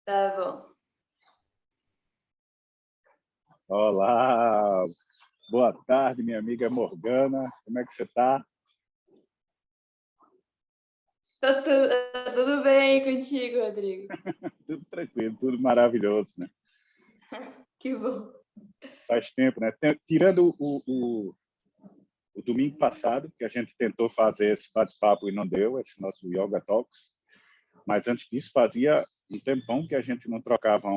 Tá bom. Olá, boa tarde, minha amiga Morgana. Como é que você está? Tá tudo bem contigo, Rodrigo? Tudo tranquilo, tudo maravilhoso, né? Que bom. Faz tempo, né? Tirando o domingo passado, que a gente tentou fazer esse bate-papo e não deu, esse nosso Yoga Talks, mas antes disso fazia um tempão que a gente não trocava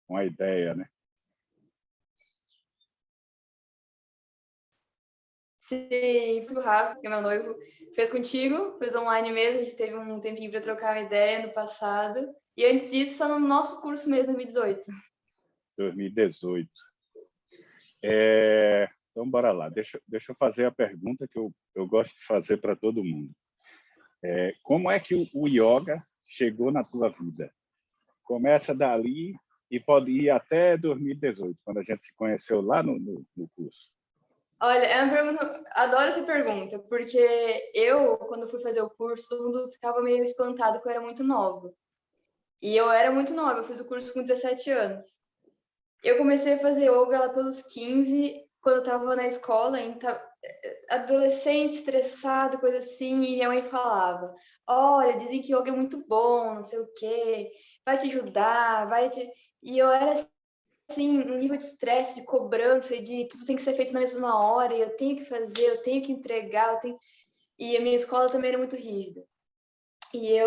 uma ideia, né? Sim, o Rafa, que é meu noivo, fez contigo, fez online mesmo, a gente teve um tempinho para trocar uma ideia no passado. E antes disso, só no nosso curso mesmo, 2018. 2018. Então, bora lá. Deixa eu fazer a pergunta que eu gosto de fazer para todo mundo. Como é que o yoga chegou na tua vida? Começa dali e pode ir até 2018, quando a gente se conheceu lá no curso. Olha, é uma pergunta, adoro essa pergunta, porque quando fui fazer o curso, todo mundo ficava meio espantado que eu era muito nova. E eu era muito nova, eu fiz o curso com 17 anos. Eu comecei a fazer yoga lá pelos 15, quando eu tava na escola, adolescente, estressado, coisa assim, e minha mãe falava: Olha, dizem que yoga é muito bom, não sei o quê, vai te ajudar, vai te. E eu era assim, um nível de estresse, de cobrança, e de tudo tem que ser feito na mesma hora, e eu tenho que fazer, eu tenho que entregar, E a minha escola também era muito rígida. E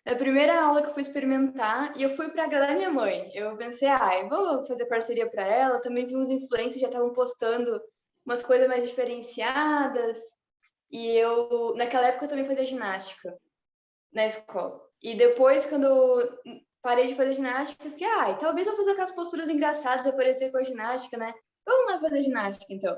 na primeira aula que eu fui experimentar, e eu fui para agradar minha mãe. Eu pensei, eu vou fazer parceria para ela. Também vi uns influencers já estavam postando umas coisas mais diferenciadas. E naquela época, eu também fazia ginástica na escola. E depois, quando eu parei de fazer ginástica, eu fiquei, talvez eu fazer aquelas posturas engraçadas e aparecer com a ginástica, né? Vamos lá fazer ginástica, então.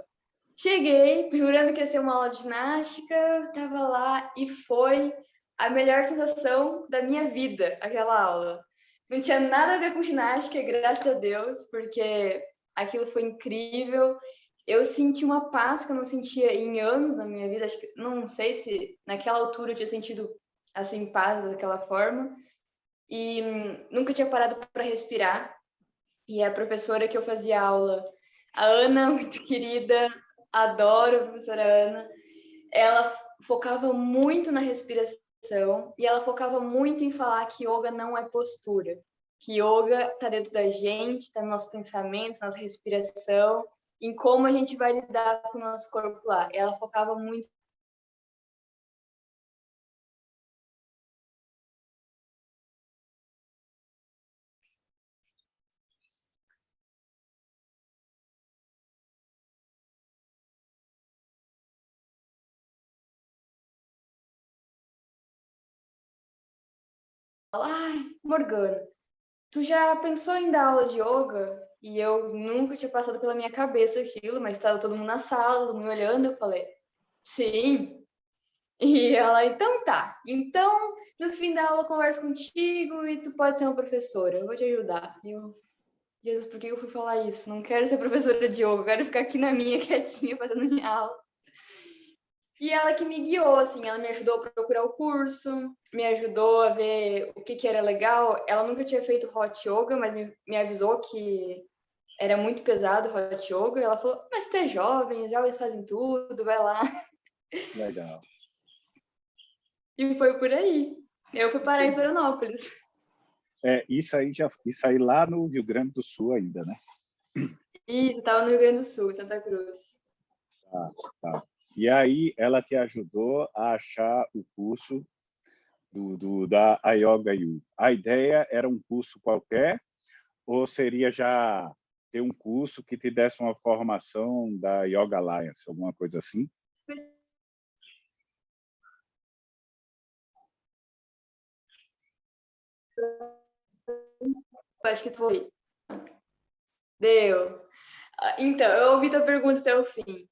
Cheguei, jurando que ia ser uma aula de ginástica, tava lá e foi a melhor sensação da minha vida, aquela aula. Não tinha nada a ver com ginástica, graças a Deus, porque aquilo foi incrível. Eu senti uma paz que eu não sentia em anos na minha vida. Acho que, não sei se naquela altura eu tinha sentido assim paz daquela forma. E nunca tinha parado para respirar. E a professora que eu fazia aula, a Ana, muito querida, adoro a professora Ana, ela focava muito na respiração e ela focava muito em falar que yoga não é postura, que yoga está dentro da gente, está no nosso pensamento, na nossa respiração, em como a gente vai lidar com o nosso corpo lá. Ela focava muito. Morgana, tu já pensou em dar aula de yoga? E eu nunca tinha passado pela minha cabeça aquilo, mas estava todo mundo na sala, todo mundo olhando, eu falei, sim. E ela, então tá. Então, no fim da aula, eu converso contigo e tu pode ser uma professora. Eu vou te ajudar. E eu, Jesus, por que eu fui falar isso? Não quero ser professora de yoga, eu quero ficar aqui na minha, quietinha, fazendo minha aula. E ela que me guiou, assim, ela me ajudou a procurar o curso, me ajudou a ver o que era legal. Ela nunca tinha feito hot yoga, mas me avisou que era muito pesado hot yoga. E ela falou, mas tu é jovem, os jovens fazem tudo, vai lá. Legal. E foi por aí. Eu fui parar em Florianópolis. Isso aí lá no Rio Grande do Sul ainda, né? Isso, estava no Rio Grande do Sul, Santa Cruz. Tá. E aí ela te ajudou a achar o curso da Yoga U. A ideia era um curso qualquer ou seria já ter um curso que te desse uma formação da Yoga Alliance, alguma coisa assim? Acho que foi. Deu. Então, eu ouvi tua pergunta até o fim.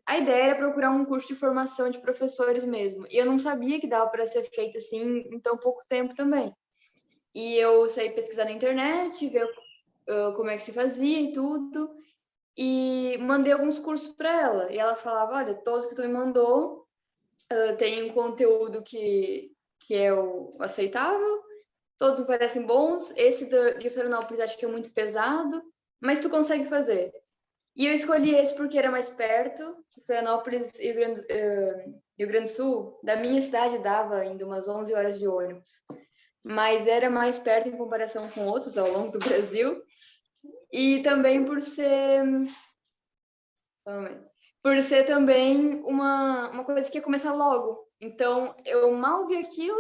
A ideia era procurar um curso de formação de professores mesmo. E eu não sabia que dava para ser feito assim em tão pouco tempo também. E eu saí pesquisar na internet, ver como é que se fazia e tudo. E mandei alguns cursos para ela. E ela falava: Olha, todos que tu me mandou tem um conteúdo que é o aceitável todos me parecem bons. Esse de Florianópolis acho que é muito pesado, mas tu consegue fazer. E eu escolhi esse porque era mais perto. Florianópolis, Rio Grande do Sul, da minha cidade dava ainda umas 11 horas de ônibus. Mas era mais perto em comparação com outros ao longo do Brasil. E também por ser também uma coisa que ia começar logo. Então, eu mal vi aquilo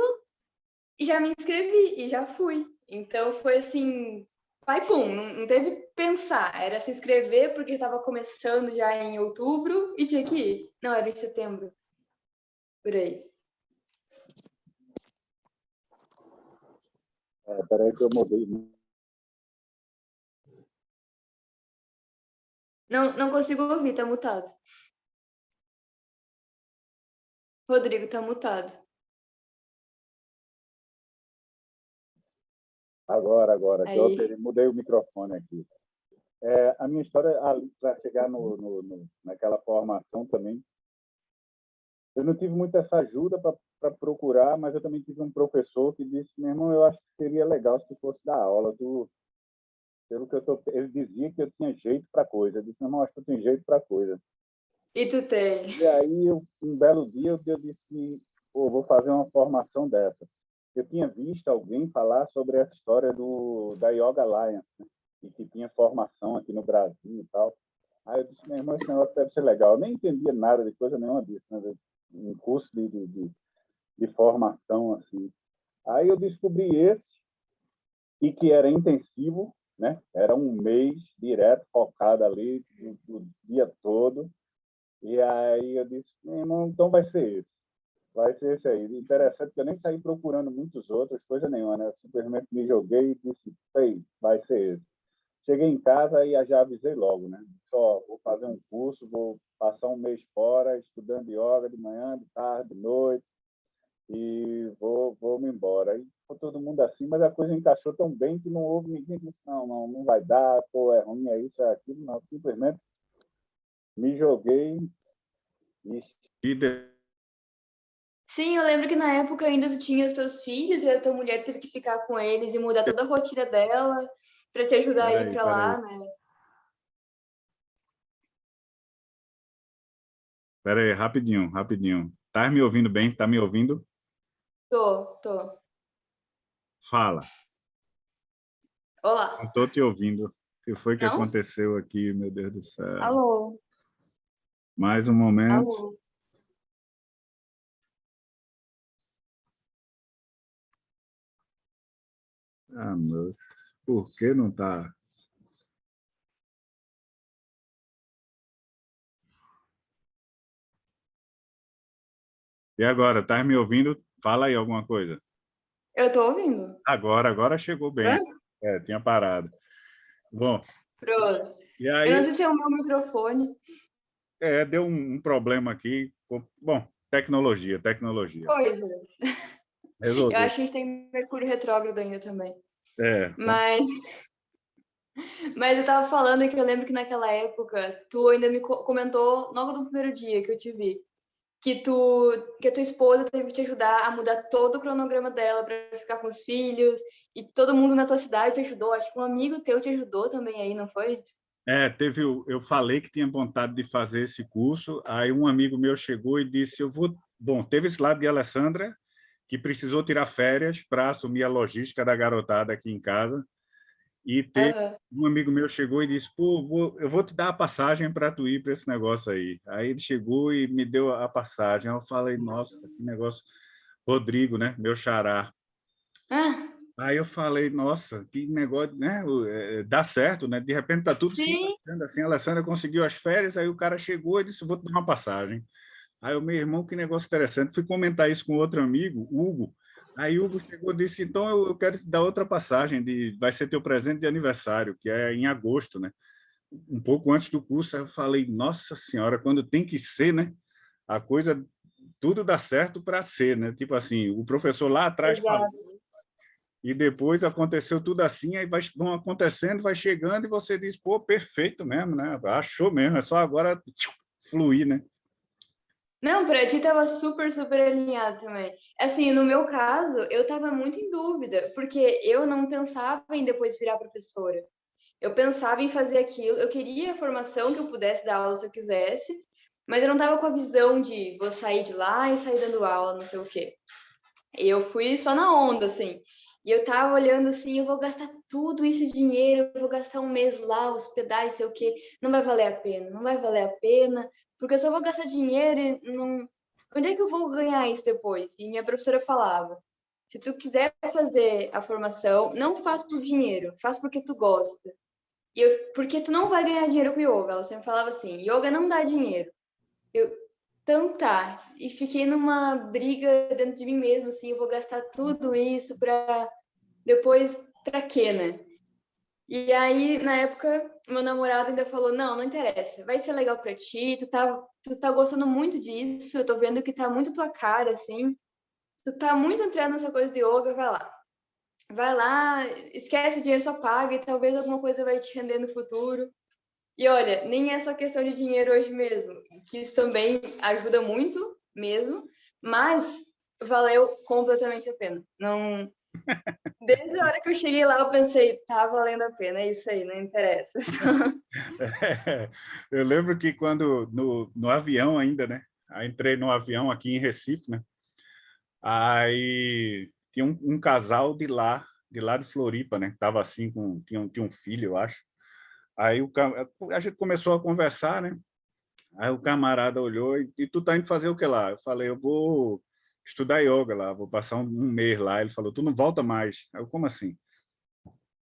e já me inscrevi e já fui. Então, foi assim, vai pum, não teve pensar. Era se inscrever porque estava começando já em outubro e tinha que ir. Não, era em setembro, por aí. Peraí que eu mudei. Não consigo ouvir, tá mutado. Rodrigo, tá mutado. Agora, Aí. eu mudei o microfone aqui. A minha história, para chegar naquela formação também, eu não tive muito essa ajuda para procurar, mas eu também tive um professor que disse, meu irmão, eu acho que seria legal se tu fosse dar aula. Ele dizia que eu tinha jeito para coisa. Eu disse, meu irmão, acho que tu tem jeito para coisa. E tu tem? E aí, um belo dia, eu disse, pô, vou fazer uma formação dessa. Eu tinha visto alguém falar sobre essa história da Yoga Alliance, né? E que tinha formação aqui no Brasil e tal. Aí eu disse, meu irmão, esse negócio deve ser legal. Eu nem entendia nada de coisa nenhuma disso, né? Um curso de formação, assim. Aí eu descobri esse, e que era intensivo, né? Era um mês direto, focado ali, o dia todo. E aí eu disse, meu irmão, então vai ser esse. Vai ser esse aí. Interessante que eu nem saí procurando muitos outros, coisa nenhuma, né? Eu simplesmente me joguei e disse, ei, vai ser esse. Cheguei em casa e já avisei logo, né? Só vou fazer um curso, vou passar um mês fora, estudando yoga de manhã, de tarde, de noite, e vou me embora. Aí ficou todo mundo assim, mas a coisa encaixou tão bem que não houve ninguém que disse, não vai dar, pô, é ruim, é isso, é aquilo. Não, simplesmente me joguei e Sim, eu lembro que na época ainda tu tinha os teus filhos e a tua mulher teve que ficar com eles e mudar toda a rotina dela para te ajudar a ir para lá, né? Peraí, rapidinho, rapidinho. Tá me ouvindo bem? Tá me ouvindo? Tô. Fala. Olá. Não tô te ouvindo. O que foi que Não? aconteceu aqui, meu Deus do céu? Alô? Mais um momento. Alô? Ah, moço. Por que não tá? E agora, tá me ouvindo? Fala aí alguma coisa. Eu tô ouvindo. Agora chegou bem. Pronto? Tinha parado. Bom, Pronto. e Eu não aí sei se é o meu microfone. deu um problema aqui. Bom, tecnologia. Coisa. Eu Resolveu. acho que a gente tem Mercúrio retrógrado ainda também. É, Mas, mas eu tava falando que eu lembro que naquela época tu ainda me comentou logo no primeiro dia que eu te vi que a tua esposa teve que te ajudar a mudar todo o cronograma dela para ficar com os filhos e todo mundo na tua cidade te ajudou. Acho que um amigo teu te ajudou também aí, não foi? eu falei que tinha vontade de fazer esse curso, aí um amigo meu chegou e disse, eu vou... Bom, teve esse lado de Alessandra, que precisou tirar férias para assumir a logística da garotada aqui em casa, e teve Aham. um amigo meu chegou e disse, pô, eu vou te dar a passagem para tu ir para esse negócio aí. Aí ele chegou e me deu a passagem. Eu falei, nossa, que negócio. Rodrigo, né? Meu xará. Ah, Aí eu falei, nossa, que negócio, né? Dá certo, né? De repente tá tudo se sim. encaixando assim. A Alessandra conseguiu as férias, aí o cara chegou e disse, vou te dar uma passagem. Aí o meu irmão, que negócio interessante. Fui comentar isso com outro amigo, Hugo. Aí Hugo chegou e disse, então eu quero te dar outra passagem, vai ser teu presente de aniversário, que é em agosto, né? Um pouco antes do curso. Aí eu falei, nossa senhora, quando tem que ser, né? A coisa, tudo dá certo para ser, né? Tipo assim, o professor lá atrás falou, Exato. e depois aconteceu tudo assim, aí vão acontecendo, vai chegando, e você diz, pô, perfeito mesmo, né? Achou mesmo, é só agora fluir, né? Não, pra ti tava super, super alinhado também. Assim, no meu caso, eu tava muito em dúvida, porque eu não pensava em depois virar professora. Eu pensava em fazer aquilo, eu queria a formação que eu pudesse dar aula se eu quisesse, mas eu não tava com a visão de vou sair de lá e sair dando aula, não sei o quê. E eu fui só na onda, assim. E eu tava olhando assim, eu vou gastar tudo isso de dinheiro, eu vou gastar um mês lá, hospedagem, sei o quê. Não vai valer a pena, não vai valer a pena, porque eu só vou gastar dinheiro e não... Onde é que eu vou ganhar isso depois? E minha professora falava, se tu quiser fazer a formação, não faz por dinheiro, faz porque tu gosta. Porque tu não vai ganhar dinheiro com yoga. Ela sempre falava assim, yoga não dá dinheiro. Eu, então tá. E fiquei numa briga dentro de mim mesmo, assim, eu vou gastar tudo isso pra depois, pra quê, né? E aí, na época, meu namorado ainda falou, não interessa, vai ser legal pra ti, tu tá gostando muito disso, eu tô vendo que tá muito tua cara, assim, tu tá muito entrando nessa coisa de yoga, vai lá. Vai lá, esquece o dinheiro, só paga e talvez alguma coisa vai te render no futuro. E olha, nem é só questão de dinheiro hoje mesmo, que isso também ajuda muito mesmo, mas valeu completamente a pena. Não, desde a hora que eu cheguei lá, eu pensei, tá valendo a pena, é isso aí, não interessa. É, eu lembro que quando no avião ainda, né? Aí entrei no avião aqui em Recife, né? Aí tinha um casal de lá de Floripa, né? Tava assim tinha um filho, eu acho. Aí a gente começou a conversar, né? Aí o camarada olhou e tu tá indo fazer o que lá? Eu falei, eu vou estudar yoga lá, vou passar um mês lá. Ele falou, tu não volta mais. Aí eu, como assim?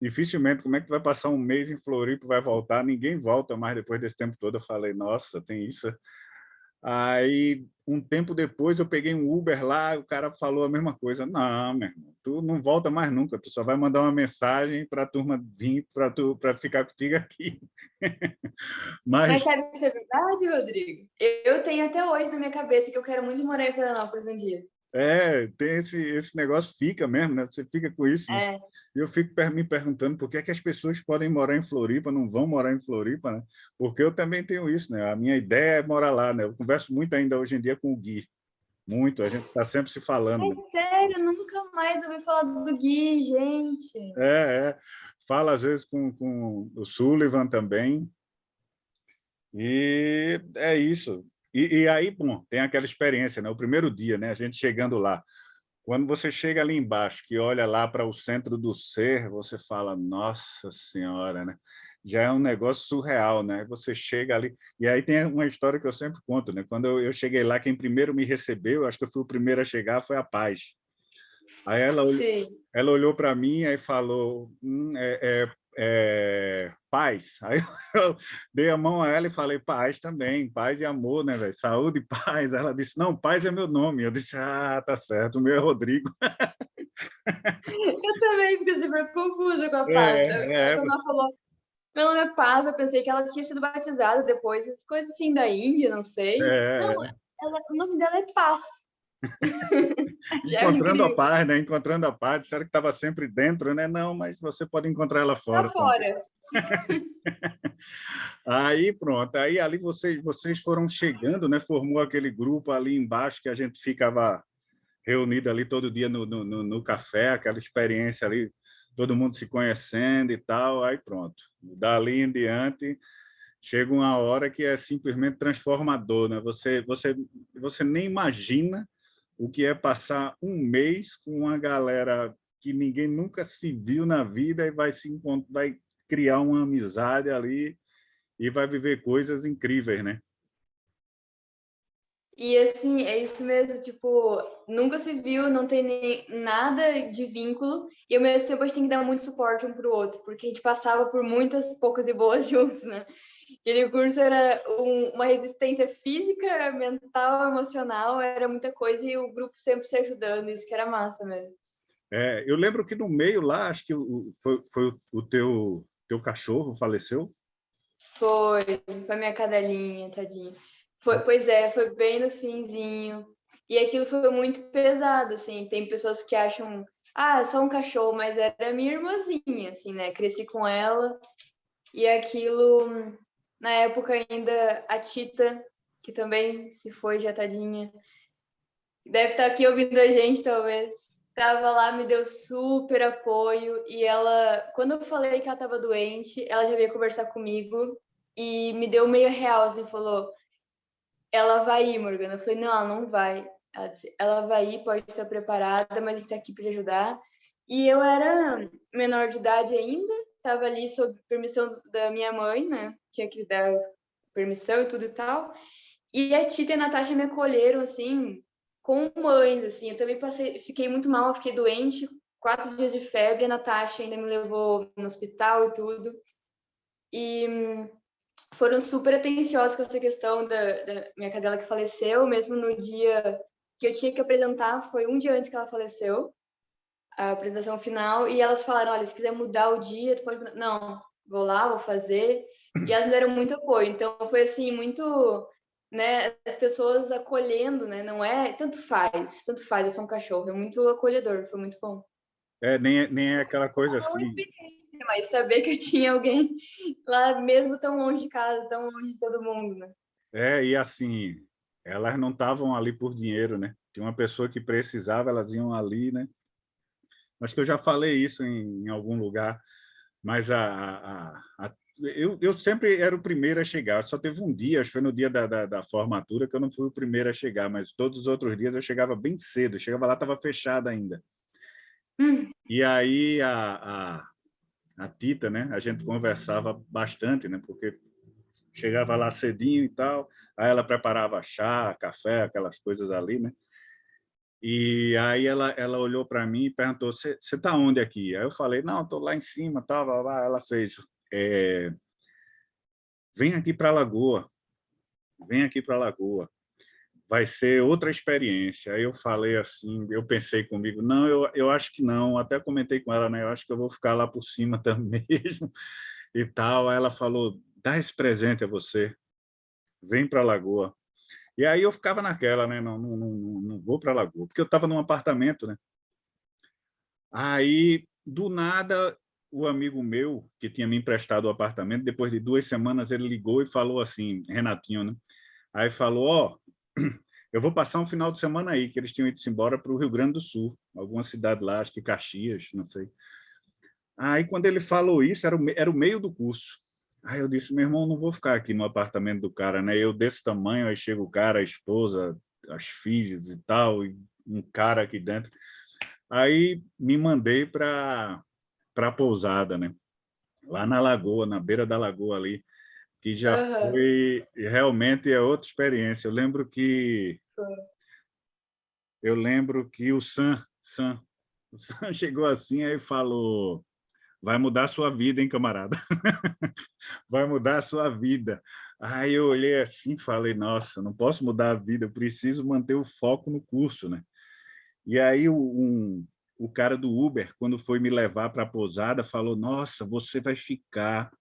Dificilmente, como é que tu vai passar um mês em Floripa e vai voltar? Ninguém volta mais depois desse tempo todo. Eu falei, nossa, tem isso. Aí, um tempo depois, eu peguei um Uber lá, o cara falou a mesma coisa. Não, meu irmão, tu não volta mais nunca, tu só vai mandar uma mensagem para a turma vir para ficar contigo aqui. Mas Mas sabe que isso é verdade, Rodrigo? Eu tenho até hoje na minha cabeça que eu quero muito morar em Florianópolis um dia. tem esse negócio, fica mesmo, né? Você fica com isso, né? É, E eu fico me perguntando por que é que as pessoas podem morar em Floripa, não vão morar em Floripa, né? Porque eu também tenho isso, né? A minha ideia é morar lá, né? Eu converso muito ainda hoje em dia com o Gui, muito, a gente está sempre se falando, né? é sério, nunca mais ouvi falar do Gui, gente. É. Fala às vezes com o Sullivan também, e é isso. E aí, bom, tem aquela experiência, né? O primeiro dia, né? A gente chegando lá. Quando você chega ali embaixo, que olha lá para o centro do ser, você fala, nossa senhora, né? Já é um negócio surreal, né? Você chega ali... E aí tem uma história que eu sempre conto, né? Quando eu cheguei lá, quem primeiro me recebeu, acho que eu fui o primeiro a chegar, foi a Paz. Aí Sim. ela olhou para mim e falou, paz. Aí eu dei a mão a ela e falei, paz também, paz e amor, né, velho? Saúde e paz. Ela disse, não, paz é meu nome. Eu disse, tá certo, o meu é Rodrigo. Eu também fiquei super confusa com a Paz. É, Quando ela falou, meu nome é Paz, eu pensei que ela tinha sido batizada depois, essas coisas assim da Índia, não sei. Não, é. o nome dela é Paz. Já é Encontrando a incrível. paz, né? Encontrando a paz. Disseram que estava sempre dentro, né? Não, mas você pode encontrar ela Tá fora também. fora. Aí pronto, aí ali vocês foram chegando, né? Formou aquele grupo ali embaixo que a gente ficava reunido ali todo dia no café, aquela experiência ali, todo mundo se conhecendo e tal, aí pronto. Dali em diante, chega uma hora que é simplesmente transformador, né? Você nem imagina o que é passar um mês com uma galera que ninguém nunca se viu na vida e vai criar uma amizade ali e vai viver coisas incríveis, né? E assim, é isso mesmo, tipo, nunca se viu, não tem nem nada de vínculo, e ao mesmo tempo a gente tem que dar muito suporte um pro outro, porque a gente passava por muitas poucas e boas juntos, né? Aquele curso era uma resistência física, mental, emocional, era muita coisa, e o grupo sempre se ajudando, isso que era massa mesmo. Eu lembro que no meio lá, acho que foi o teu cachorro faleceu. Foi a minha cadelinha, tadinha. Pois é, foi bem no finzinho. E aquilo foi muito pesado, assim. Tem pessoas que acham, só um cachorro, mas era minha irmãzinha, assim, né? Cresci com ela. E aquilo, na época ainda, a Tita que também se foi já, tadinha. Deve estar aqui ouvindo a gente, talvez. Tava lá, me deu super apoio. E ela, quando eu falei que ela tava doente, ela já veio conversar comigo e me deu meio real, assim, falou: ela vai ir, Morgana. Eu falei: não, ela não vai. Ela disse: ela vai ir, pode estar preparada, mas a gente tá aqui para ajudar. E eu era menor de idade ainda, tava ali sob permissão da minha mãe, né? Tinha que dar permissão e tudo e tal. E a Tita e a Natasha me acolheram, assim, com mães, assim. Eu também fiquei muito mal, eu fiquei doente, 4 dias de febre, a Natasha ainda me levou no hospital e tudo. E foram super atenciosos com essa questão da minha cadela que faleceu, mesmo no dia que eu tinha que apresentar, foi um dia antes que ela faleceu, a apresentação final, e elas falaram: olha, se quiser mudar o dia, tu pode mudar. Não, vou lá, vou fazer. E elas me deram muito apoio. Então foi assim, muito, né, as pessoas acolhendo, né? Não é tanto faz, é só um cachorro, é muito acolhedor, foi muito bom. Nem é aquela coisa Não assim. experiência, mas saber que eu tinha alguém lá mesmo tão longe de casa, tão longe de todo mundo, né? E assim, elas não estavam ali por dinheiro, né? Tinha uma pessoa que precisava, elas iam ali, né? Acho que eu já falei isso em algum lugar, mas eu sempre era o primeiro a chegar. Só teve um dia, acho que foi no dia da formatura, que eu não fui o primeiro a chegar, mas todos os outros dias eu chegava bem cedo. Eu chegava lá, estava fechada ainda. E aí a Tita, né? A gente conversava bastante, né? Porque chegava lá cedinho e tal, aí ela preparava chá, café, aquelas coisas ali, né? E aí ela olhou para mim e perguntou: você está onde aqui? Aí eu falei: não, estou lá em cima, tal, lá. Ela fez: vem aqui para a Lagoa, vem aqui para a Lagoa, vai ser outra experiência. Aí eu falei assim, eu pensei comigo: não, eu acho que não. Até comentei com ela, né? Eu acho que eu vou ficar lá por cima também mesmo e tal. Aí ela falou: dá esse presente a você, vem para a Lagoa. E aí eu ficava naquela, né? Não vou para a Lagoa, porque eu estava num apartamento, né? Aí, do nada, o amigo meu, que tinha me emprestado o apartamento, depois de 2 semanas, ele ligou e falou assim, Renatinho, né? Aí falou: ó, eu vou passar um final de semana aí, que eles tinham ido embora para o Rio Grande do Sul, alguma cidade lá, acho que Caxias, não sei. Aí, quando ele falou isso, era o meio do curso. Aí eu disse: meu irmão, não vou ficar aqui no apartamento do cara, né? Eu desse tamanho, aí chega o cara, a esposa, as filhas e tal, e um cara aqui dentro. Aí me mandei para a pousada, né? Lá na Lagoa, na beira da Lagoa ali, que já Aham. foi realmente é outra experiência. Eu lembro que o Sam chegou assim aí falou: vai mudar a sua vida, hein, camarada? Vai mudar a sua vida. Aí eu olhei assim e falei: nossa, não posso mudar a vida, eu preciso manter o foco no curso, né? E aí o cara do Uber, quando foi me levar para a pousada, falou: nossa, você vai ficar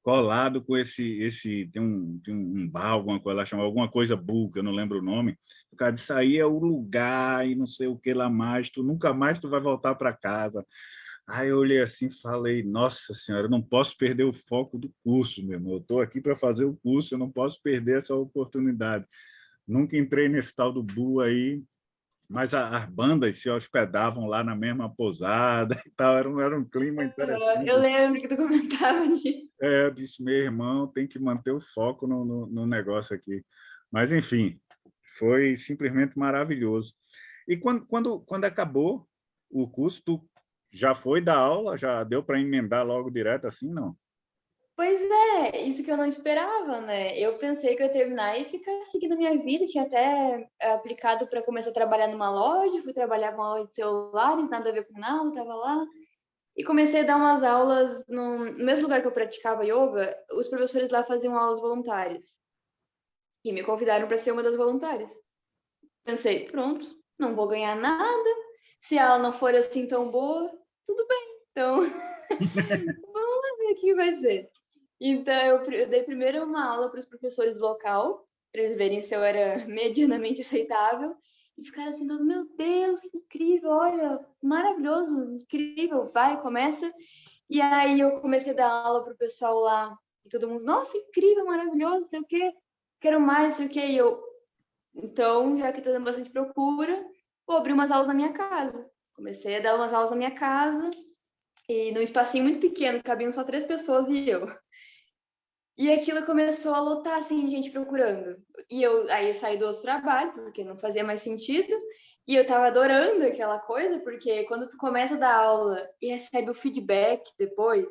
colado com esse tem um bar, alguma coisa lá, chama alguma coisa Bull, que eu não lembro o nome. O cara disse: aí é o lugar e não sei o que lá mais, tu nunca mais tu vai voltar para casa. Aí eu olhei assim e falei: nossa senhora, eu não posso perder o foco do curso, meu irmão. Eu estou aqui para fazer o curso, eu não posso perder essa oportunidade. Nunca entrei nesse tal do Bull aí, mas as bandas se hospedavam lá na mesma pousada e tal, era um clima Eu interessante. lembro que tu comentava disso. Eu disse: meu irmão, tem que manter o foco no negócio aqui. Mas, enfim, foi simplesmente maravilhoso. E quando acabou o curso, tu já foi dar aula? Já deu para emendar logo direto assim, não? Pois é, isso que eu não esperava, né? Eu pensei que eu ia terminar e ficar seguindo a minha vida. Tinha até aplicado para começar a trabalhar numa loja, fui trabalhar numa loja de celulares, nada a ver com nada, tava lá. E comecei a dar umas aulas no mesmo lugar que eu praticava yoga, os professores lá faziam aulas voluntárias. E me convidaram para ser uma das voluntárias. Pensei: pronto, não vou ganhar nada. Se a aula não for assim tão boa, tudo bem. Então, vamos ver o que vai ser. Então, eu dei primeiro uma aula para os professores do local, para eles verem se eu era medianamente aceitável. E ficaram assim, todo: meu Deus, que incrível, olha, maravilhoso, incrível, vai, começa. E aí eu comecei a dar aula para o pessoal lá, e todo mundo: nossa, incrível, maravilhoso, sei o quê. quero mais, sei o quê. E eu, então, já que tô dando bastante procura, vou abrir umas aulas na minha casa. Comecei a dar umas aulas na minha casa, e num espacinho muito pequeno, cabiam só 3 pessoas e eu. E aquilo começou a lotar, assim, de gente procurando. Aí eu saí do outro trabalho, porque não fazia mais sentido. E eu tava adorando aquela coisa, porque quando tu começa a dar aula e recebe o feedback depois,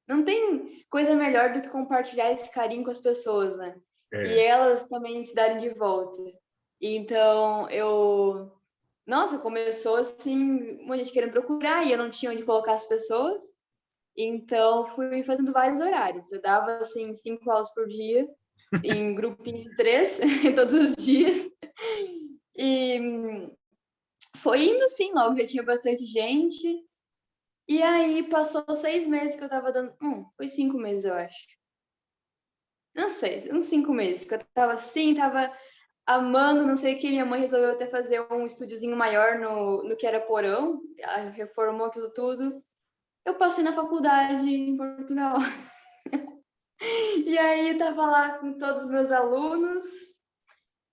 não tem coisa melhor do que compartilhar esse carinho com as pessoas, né? E É. elas também se darem de volta. Então, Nossa, começou assim, uma gente querendo procurar e eu não tinha onde colocar as pessoas. Então, fui fazendo vários horários. Eu dava, assim, 5 aulas por dia, em grupinho de 3, todos os dias. E foi indo, sim, logo já tinha bastante gente. E aí, passou 6 meses que eu tava dando... foi 5 meses, eu acho. Não sei, uns 5 meses que eu tava assim, tava amando, não sei o que. Minha mãe resolveu até fazer um estúdiozinho maior no que era porão. Ela reformou aquilo tudo. Eu passei na faculdade em Portugal. E aí tava lá com todos os meus alunos.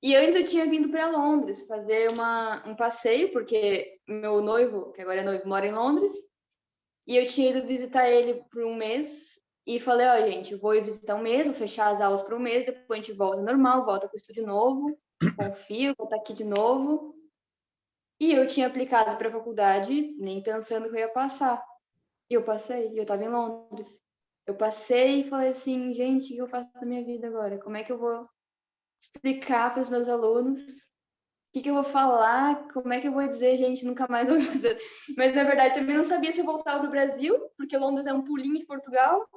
E antes eu tinha vindo para Londres fazer um passeio, porque meu noivo, que agora é noivo, mora em Londres. E eu tinha ido visitar ele por um mês. E falei, ó, gente, eu vou ir visitar um mês, vou fechar as aulas por um mês, depois a gente volta normal, volta com o estúdio novo, confio, vou estar aqui de novo. E eu tinha aplicado para a faculdade, nem pensando que eu ia passar. E eu passei, e eu estava em Londres. Eu passei e falei assim, gente, o que eu faço da minha vida agora? Como é que eu vou explicar para os meus alunos? O que eu vou falar? Como é que eu vou dizer, gente, nunca mais vou fazer? Mas, na verdade, também não sabia se eu voltava para o Brasil, porque Londres é um pulinho de Portugal.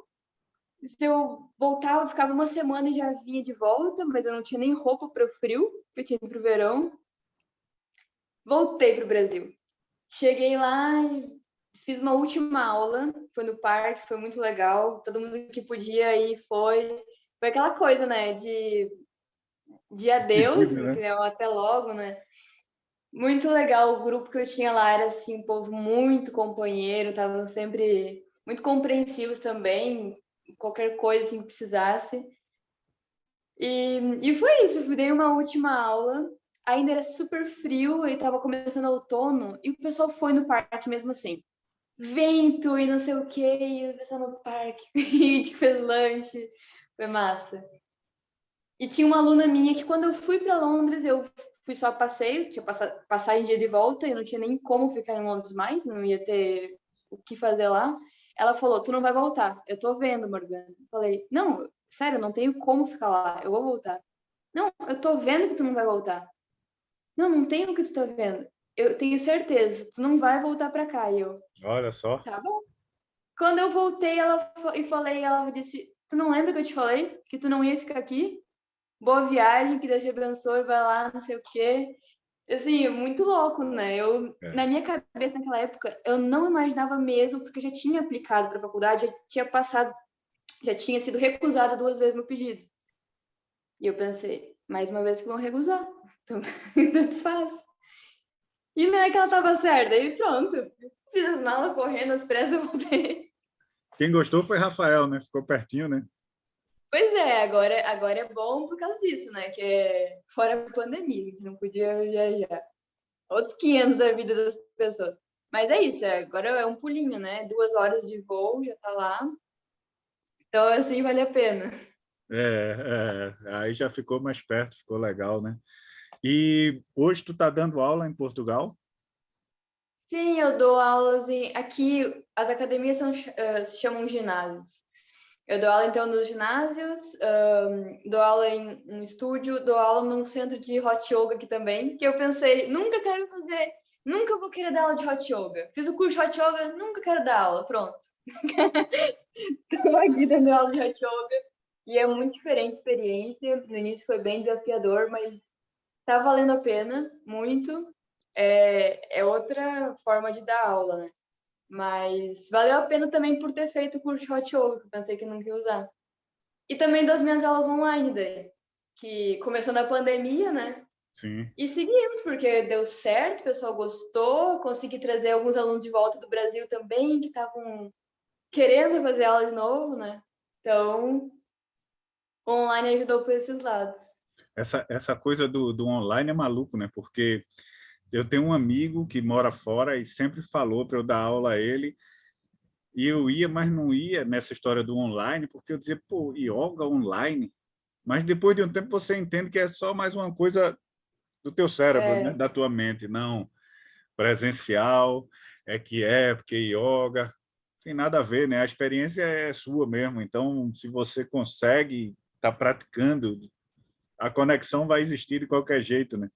Se eu voltava, eu ficava uma semana e já vinha de volta, mas eu não tinha nem roupa para o frio, porque eu tinha ido para o verão. Voltei para o Brasil. Cheguei lá e fiz uma última aula, foi no parque, foi muito legal. Todo mundo que podia ir foi. Foi aquela coisa, né, de adeus, Despedida, né? que é o até logo, né? Muito legal, o grupo que eu tinha lá era assim, um povo muito companheiro, estavam sempre muito compreensivos também, qualquer coisa assim, que precisasse. E foi isso, eu dei uma última aula, ainda era super frio e estava começando outono, e o pessoal foi no parque mesmo assim. Vento e não sei o que, e o pessoal no parque, e a gente fez lanche, foi massa. E tinha uma aluna minha que quando eu fui para Londres, eu fui só a passeio, tinha passagem de ida e volta, e não tinha nem como ficar em Londres mais, não ia ter o que fazer lá. Ela falou, tu não vai voltar. Eu tô vendo, Morgana. Eu falei, não, sério, não tenho como ficar lá, eu vou voltar. Não, eu tô vendo que tu não vai voltar. Não, não tenho o que tu tá vendo. Eu tenho certeza, tu não vai voltar para cá. E eu, Olha só. tá bom. Quando eu voltei, ela disse, tu não lembra que eu te falei que tu não ia ficar aqui? Boa viagem, que Deus te abençoe, vai lá, não sei o quê. Assim, muito louco, né? É. Na minha cabeça, naquela época, eu não imaginava mesmo, porque eu já tinha aplicado para a faculdade, já tinha passado, já tinha sido recusada 2 vezes meu pedido. E eu pensei, mais uma vez que vão recusar. Então, tanto faz. E não é que ela tava certa, e pronto. Fiz as malas correndo, às pressas, eu voltei. Quem gostou foi Rafael, né? Ficou pertinho, né? Pois é, agora é bom por causa disso, né? Que é fora a pandemia, a gente não podia viajar. Outros 500 da vida das pessoas. Mas é isso, agora é um pulinho, né? 2 horas de voo, já tá lá. Então, assim, vale a pena. Aí já ficou mais perto, ficou legal, né? E hoje tu tá dando aula em Portugal? Sim, eu dou aulas em... Aqui, as academias se chamam ginásios. Eu dou aula, então, nos ginásios, dou aula em um estúdio, dou aula num centro de hot yoga aqui também, que eu pensei, nunca quero fazer, nunca vou querer dar aula de hot yoga. Fiz o curso de hot yoga, nunca quero dar aula, pronto. Estou aqui dando aula de hot yoga e é muito diferente a experiência. No início foi bem desafiador, mas tá valendo a pena, muito. É outra forma de dar aula, né? Mas valeu a pena também por ter feito o curso de hot yoga, que eu pensei que não ia usar. E também das minhas aulas online daí, que começou na pandemia, né? Sim. E seguimos, porque deu certo, o pessoal gostou, consegui trazer alguns alunos de volta do Brasil também, que estavam querendo fazer aula de novo, né? Então, o online ajudou por esses lados. essa coisa do online é maluco, né? Porque eu tenho um amigo que mora fora e sempre falou para eu dar aula a ele, e eu ia, mas não ia nessa história do online, porque eu dizia, pô, yoga online? Mas depois de um tempo você entende que é só mais uma coisa do teu cérebro, né? É, Da tua mente, não presencial, porque yoga tem nada a ver, né? A experiência é sua mesmo. Então, se você consegue estar praticando, a conexão vai existir de qualquer jeito, né?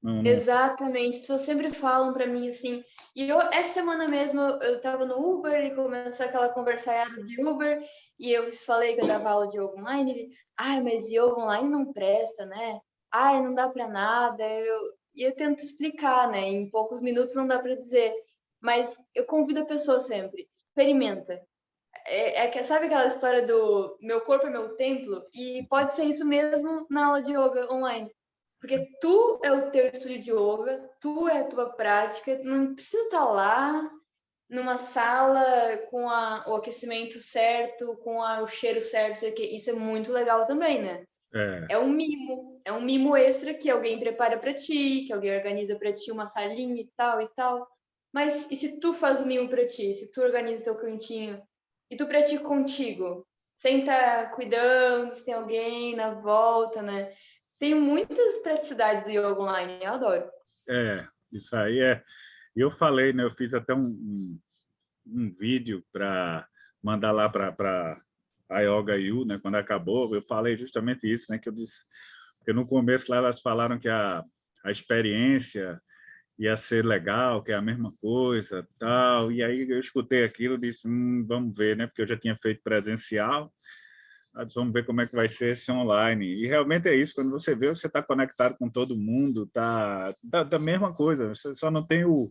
Não, não... exatamente. As pessoas sempre falam para mim assim. E eu, essa semana mesmo, eu tava no Uber e começou aquela conversaiada de Uber. E eu falei que eu dava aula de yoga online. Ele, ai, mas yoga online não presta, né? Ai, não dá para nada. E eu tento explicar, né? Em poucos minutos não dá para dizer. Mas eu convido a pessoa sempre, experimenta. Sabe aquela história do meu corpo é meu templo? E pode ser isso mesmo na aula de yoga online. Porque tu é o teu estúdio de yoga, tu é a tua prática, tu não precisa estar lá numa sala com o aquecimento certo, com o cheiro certo, sei o quê. Isso é muito legal também, né? É, É um mimo extra que alguém prepara para ti, que alguém organiza para ti uma salinha e tal e tal. Mas e se tu faz o mimo para ti, se tu organiza teu cantinho e tu pratica contigo, sem estar cuidando se tem alguém na volta, né? Tem muitas praticidades do yoga online, eu adoro. isso aí é. Eu falei, né? Eu fiz até um vídeo para mandar lá para a Yoga U, né? Quando acabou, eu falei justamente isso, né? Que eu disse, porque no começo lá elas falaram que a experiência ia ser legal, que é a mesma coisa, tal. E aí eu escutei aquilo, e disse, vamos ver, né? Porque eu já tinha feito presencial. Vamos ver como é que vai ser esse online. E realmente é isso, quando você vê, você está conectado com todo mundo, tá da mesma coisa, você só não tem o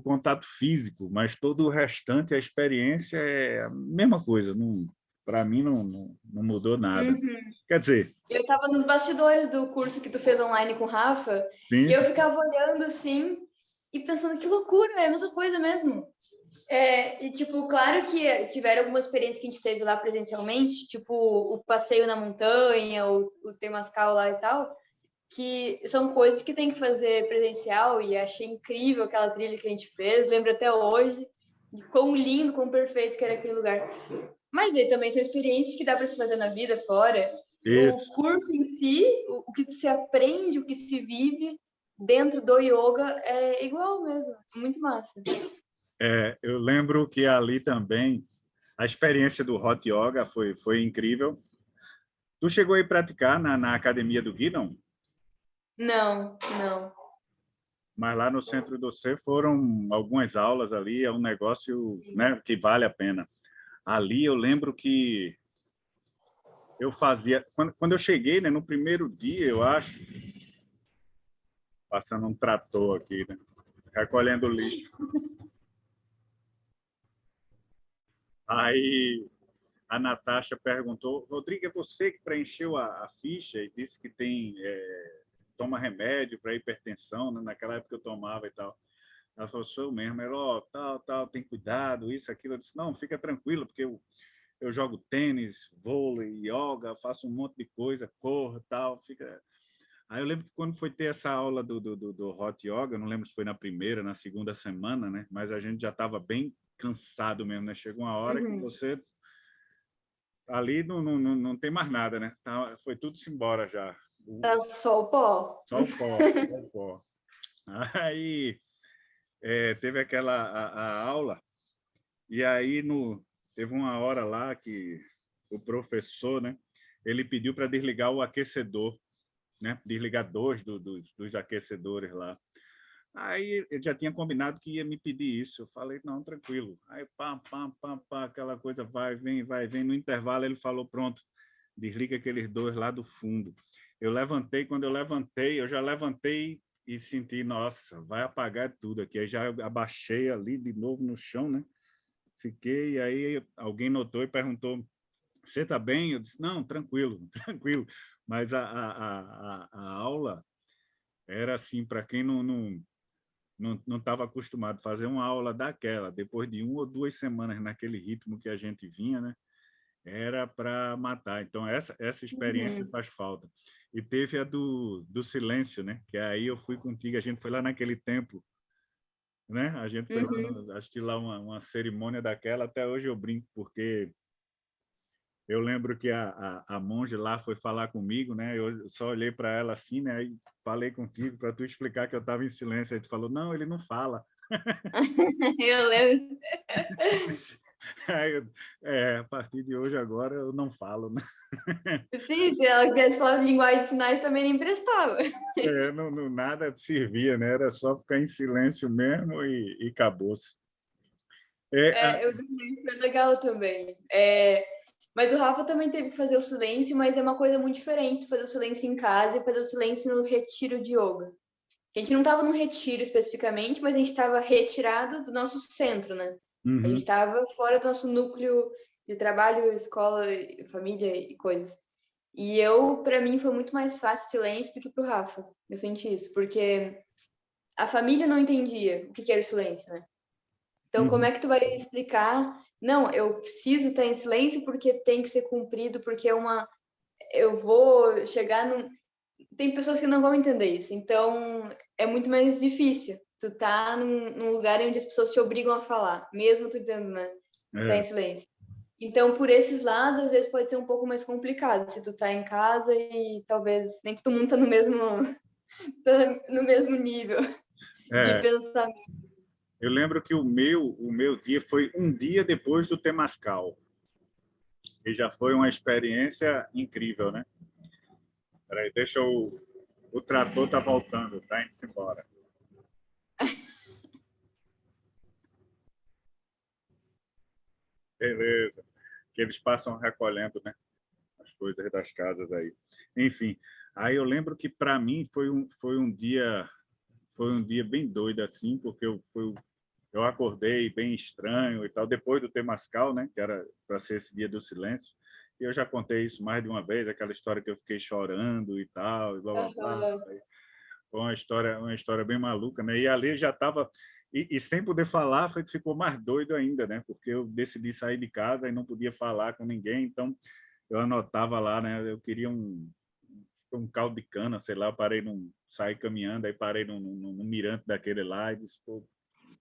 contato físico, mas todo o restante, a experiência é a mesma coisa. Para mim, não mudou nada. Uhum. Quer dizer, Eu estava nos bastidores do curso que tu fez online com o Rafa, sim, e eu ficava olhando assim e pensando que loucura, é a mesma coisa mesmo. E, tipo, claro que tiveram algumas experiências que a gente teve lá presencialmente, tipo o passeio na montanha, o Temascal lá e tal, que são coisas que tem que fazer presencial, e achei incrível aquela trilha que a gente fez, lembro até hoje de quão lindo, quão perfeito que era aquele lugar. Mas aí também são experiências que dá para se fazer na vida fora. O isso. curso em si, o que se aprende, o que se vive dentro do yoga é igual mesmo, muito massa. Eu lembro que ali também a experiência do Hot Yoga foi incrível. Tu chegou a ir praticar na academia do Gui, não? Não, não. Mas lá no centro do C foram algumas aulas ali, é um negócio, né, que vale a pena. Ali eu lembro que eu fazia, quando eu cheguei, né, no primeiro dia, eu acho, passando um trator aqui, né, recolhendo lixo. Aí a Natasha perguntou, Rodrigo, é você que preencheu a ficha e disse que toma remédio para hipertensão, né? Naquela época eu tomava e tal. Ela falou, sou eu mesmo. Ela, tal, tem cuidado, isso, aquilo. Eu disse, não, fica tranquilo, porque eu jogo tênis, vôlei, yoga, faço um monte de coisa, corro, tal, fica... Aí eu lembro que quando foi ter essa aula do Hot Yoga, não lembro se foi na primeira, na segunda semana, né? Mas a gente já estava bem cansado mesmo, né? Chegou uma hora que Uhum. você ali não tem mais nada, né? Tá, foi tudo-se embora já. Tá só o pó. Só o pó, só o pó. Aí teve a aula, e aí teve uma hora lá que o professor, né? Ele pediu para desligar o aquecedor, né? Desligar dois dos aquecedores lá. Aí ele já tinha combinado que ia me pedir isso. Eu falei, não, tranquilo. Aí, pá, aquela coisa vai, vem. No intervalo ele falou, pronto, desliga aqueles dois lá do fundo. Eu levantei, quando eu já levantei e senti, nossa, vai apagar tudo aqui. Aí já abaixei ali de novo no chão, né? Fiquei, aí alguém notou e perguntou, você está bem? Eu disse, não, tranquilo, tranquilo. Mas a aula era assim, para quem não estava acostumado a fazer uma aula daquela, depois de 1 ou 2 semanas naquele ritmo que a gente vinha, né? era para matar. Então, essa experiência faz falta. E teve a do silêncio, né? Que aí eu fui contigo, a gente foi lá naquele templo, né? A gente foi lá assistir lá uma cerimônia daquela, até hoje eu brinco, porque eu lembro que a monja lá foi falar comigo, né? Eu só olhei para ela assim, né? Aí falei contigo para tu explicar que eu estava em silêncio. Aí tu falou, não, ele não fala. Eu lembro. Aí a partir de hoje, agora, eu não falo, né? Sim, se ela quisesse falar linguagem de sinais, também nem prestava. Não, nada servia, né? Era só ficar em silêncio mesmo e acabou-se. O do silêncio foi legal também. Mas o Rafa também teve que fazer o silêncio, mas é uma coisa muito diferente de fazer o silêncio em casa e fazer o silêncio no retiro de yoga. A gente não estava no retiro especificamente, mas a gente estava retirado do nosso centro, né? A gente estava fora do nosso núcleo de trabalho, escola, família e coisas. E para mim, foi muito mais fácil o silêncio do que para o Rafa. Eu senti isso, porque a família não entendia o que era o silêncio, né? Então, como é que tu vai explicar? Não, eu preciso estar em silêncio porque tem que ser cumprido, porque eu vou chegar num. Tem pessoas que não vão entender isso, então é muito mais difícil. Tu tá num lugar onde as pessoas te obrigam a falar, mesmo tu dizendo, né? Tá em silêncio. Então, por esses lados, às vezes pode ser um pouco mais complicado, se tu tá em casa e talvez nem todo mundo tá tá no mesmo nível de pensamento. Eu lembro que o meu dia foi um dia depois do Temascal. E já foi uma experiência incrível, né? Peraí, deixa o trator tá voltando, tá indo embora. Beleza. Que eles passam recolhendo, né? As coisas das casas aí. Enfim, aí eu lembro que para mim foi um dia bem doido assim, porque eu acordei bem estranho e tal depois do Temascal, né? Que era para ser esse dia do silêncio. E eu já contei isso mais de uma vez, aquela história que eu fiquei chorando e tal, e blá blá blá. Foi uma história bem maluca, né? E ali já estava e sem poder falar, foi que ficou mais doido ainda, né? Porque eu decidi sair de casa e não podia falar com ninguém, então eu anotava lá, né? Eu queria um caldo de cana, sei lá, eu parei saí caminhando, aí parei num mirante daquele lá e disse, pô,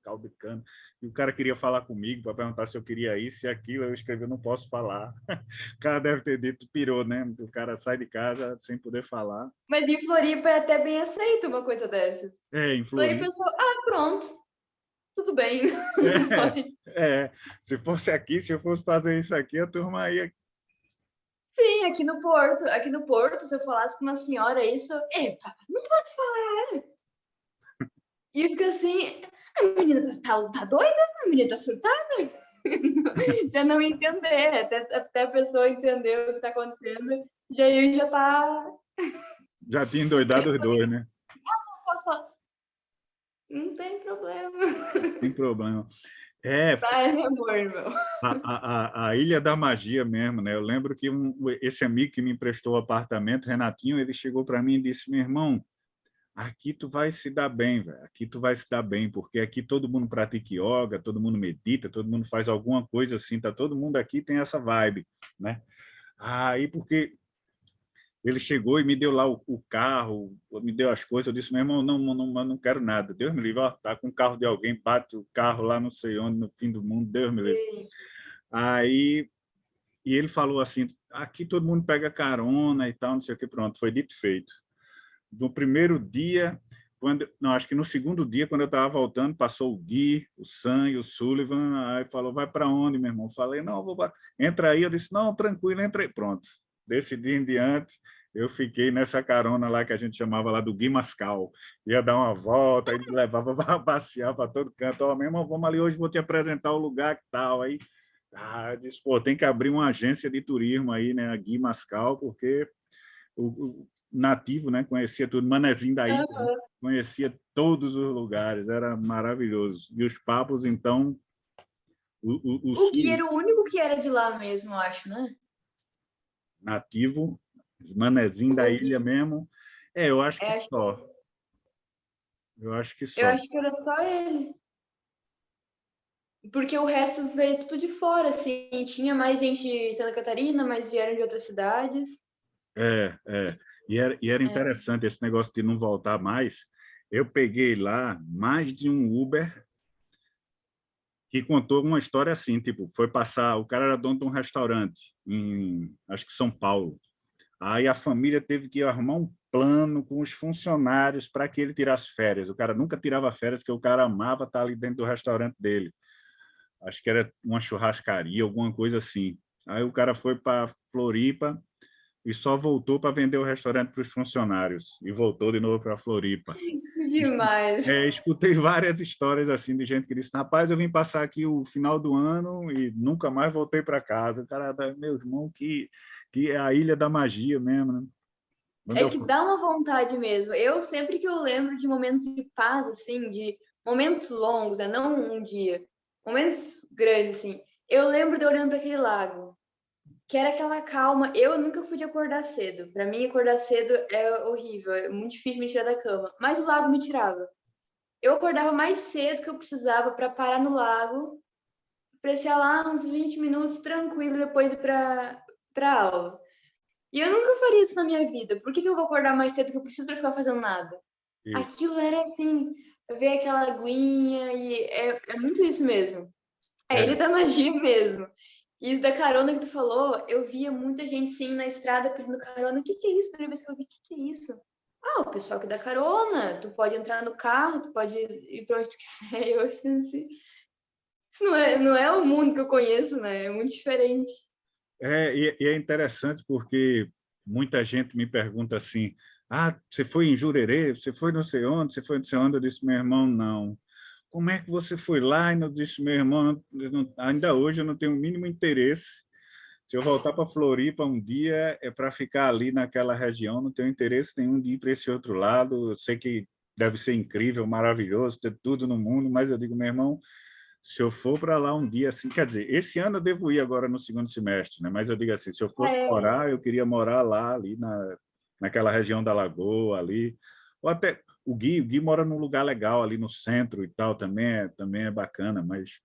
caldo de cana. E o cara queria falar comigo para perguntar se eu queria isso e aquilo, eu escrevi, eu não posso falar. O cara deve ter dito, pirou, né? O cara sai de casa sem poder falar. Mas em Floripa é até bem aceito uma coisa dessas. Em Floripa Floripa. pensou, pronto, tudo bem. Se fosse aqui, se eu fosse fazer isso aqui, a turma ia. Sim, aqui no Porto, se eu falasse para uma senhora isso, epa, não pode falar. E fica assim, a menina tá doida? A menina tá surtada? Já não entender, até a pessoa entender o que tá acontecendo, já tá... Já tinha endoidado os dois, né? Não posso falar. Não tem problema. Não tem problema. Vai, amor, irmão. A Ilha da Magia mesmo, né? Eu lembro que esse amigo que me emprestou o apartamento, Renatinho, ele chegou para mim e disse, meu irmão, aqui tu vai se dar bem, velho. Aqui tu vai se dar bem, porque aqui todo mundo pratica yoga, todo mundo medita, todo mundo faz alguma coisa assim, tá? Todo mundo aqui tem essa vibe, né? Aí porque ele chegou e me deu lá o carro, me deu as coisas, eu disse, meu irmão, não quero nada. Deus me livre, ó, tá com o carro de alguém, bate o carro lá não sei onde, no fim do mundo, Deus me livre. Aí e ele falou assim, aqui todo mundo pega carona e tal, não sei o que, pronto, foi dito e feito. No primeiro dia, acho que no segundo dia, quando eu estava voltando, passou o Gui, o Sam e o Sullivan, aí falou, vai para onde, meu irmão? Falei, não, entra aí. Eu disse, não, tranquilo, entra aí. Pronto. Desse dia em diante, eu fiquei nessa carona lá que a gente chamava lá do Gui Mascal. Ia dar uma volta, aí me levava para passear para todo canto. Ó, meu irmão, vamos ali hoje, vou te apresentar o lugar que tal. Aí, disse, pô, tem que abrir uma agência de turismo aí, né, a Gui Mascal, porque o nativo, né? Conhecia tudo, manezinho da ilha, né? Conhecia todos os lugares, era maravilhoso. E os papos, então... O Gui era o único que era de lá mesmo, eu acho, né? Nativo, manezinho da ilha mesmo. Eu acho que só. Eu acho que só. Eu acho que era só ele. Porque o resto veio tudo de fora, assim. Tinha mais gente de Santa Catarina, mas vieram de outras cidades. É. E era É. interessante esse negócio de não voltar mais. Eu peguei lá mais de um Uber que contou uma história assim, tipo, foi passar, o cara era dono de um restaurante acho que São Paulo. Aí a família teve que arrumar um plano com os funcionários para que ele tirasse férias. O cara nunca tirava férias, porque o cara amava estar ali dentro do restaurante dele. Acho que era uma churrascaria, alguma coisa assim. Aí o cara foi para Floripa e só voltou para vender o restaurante para os funcionários e voltou de novo para Floripa. Demais. Escutei várias histórias assim de gente que disse: rapaz, eu vim passar aqui o final do ano e nunca mais voltei para casa. O cara, meu irmão, que é a ilha da magia mesmo, né? Quando É eu que fui. dá uma vontade mesmo. Eu, sempre que eu lembro de momentos de paz, assim, de momentos longos, né? Não um dia, momentos grandes, assim, eu lembro de eu olhando para aquele lago, que era aquela calma. Eu nunca fui de acordar cedo. Para mim, acordar cedo é horrível, é muito difícil me tirar da cama. Mas o lago me tirava. Eu acordava mais cedo que eu precisava para parar no lago, apreciar lá uns 20 minutos tranquilo, depois ir para aula. E eu nunca faria isso na minha vida. Por que que eu vou acordar mais cedo que eu preciso para ficar fazendo nada? Isso. Aquilo era assim, ver aquela aguinha e é muito isso mesmo. É ele É, da magia mesmo. E isso da carona que tu falou, eu via muita gente sim na estrada pedindo carona. O que que é isso? Primeira vez que eu vi, o que que é isso? Ah, o pessoal que dá carona. Tu pode entrar no carro, tu pode ir para onde tu quiser. Eu acho assim, isso não é o mundo que eu conheço, né? É muito diferente. e é interessante porque muita gente me pergunta assim: ah, você foi em Jurerê? Você foi não sei onde? Você foi não sei onde? Eu disse: meu irmão, não. Como é que você foi lá? E eu disse: meu irmão, ainda hoje eu não tenho o mínimo interesse. Se eu voltar para Floripa um dia, é para ficar ali naquela região, não tenho interesse nenhum de ir para esse outro lado. Eu sei que deve ser incrível, maravilhoso, ter tudo no mundo, mas eu digo: meu irmão, se eu for para lá um dia assim, quer dizer, esse ano eu devo ir agora no segundo semestre, né? Mas eu digo assim, se eu fosse É, morar, eu queria morar lá, ali naquela região da Lagoa, ali. Ou até o Gui mora num lugar legal ali no centro e tal, também é bacana, mas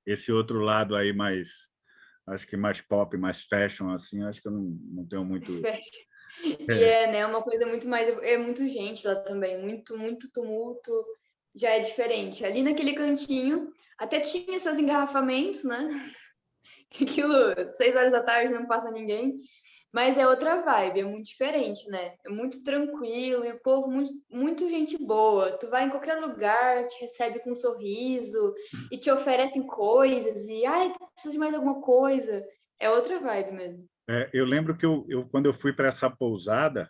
esse outro lado aí mais, acho que mais pop, mais fashion, assim, acho que eu não tenho muito. e É, né, uma coisa muito mais. É muito gente lá também, muito, muito tumulto. Já é diferente. Ali naquele cantinho, até tinha seus engarrafamentos, né? Aquilo, 6 horas da tarde não passa ninguém. Mas é outra vibe, é muito diferente, né? É muito tranquilo e o povo muito, muito gente boa. Tu vai em qualquer lugar, te recebe com um sorriso e te oferecem coisas e, ai, tu precisa de mais alguma coisa. É outra vibe mesmo. eu lembro que quando eu fui para essa pousada,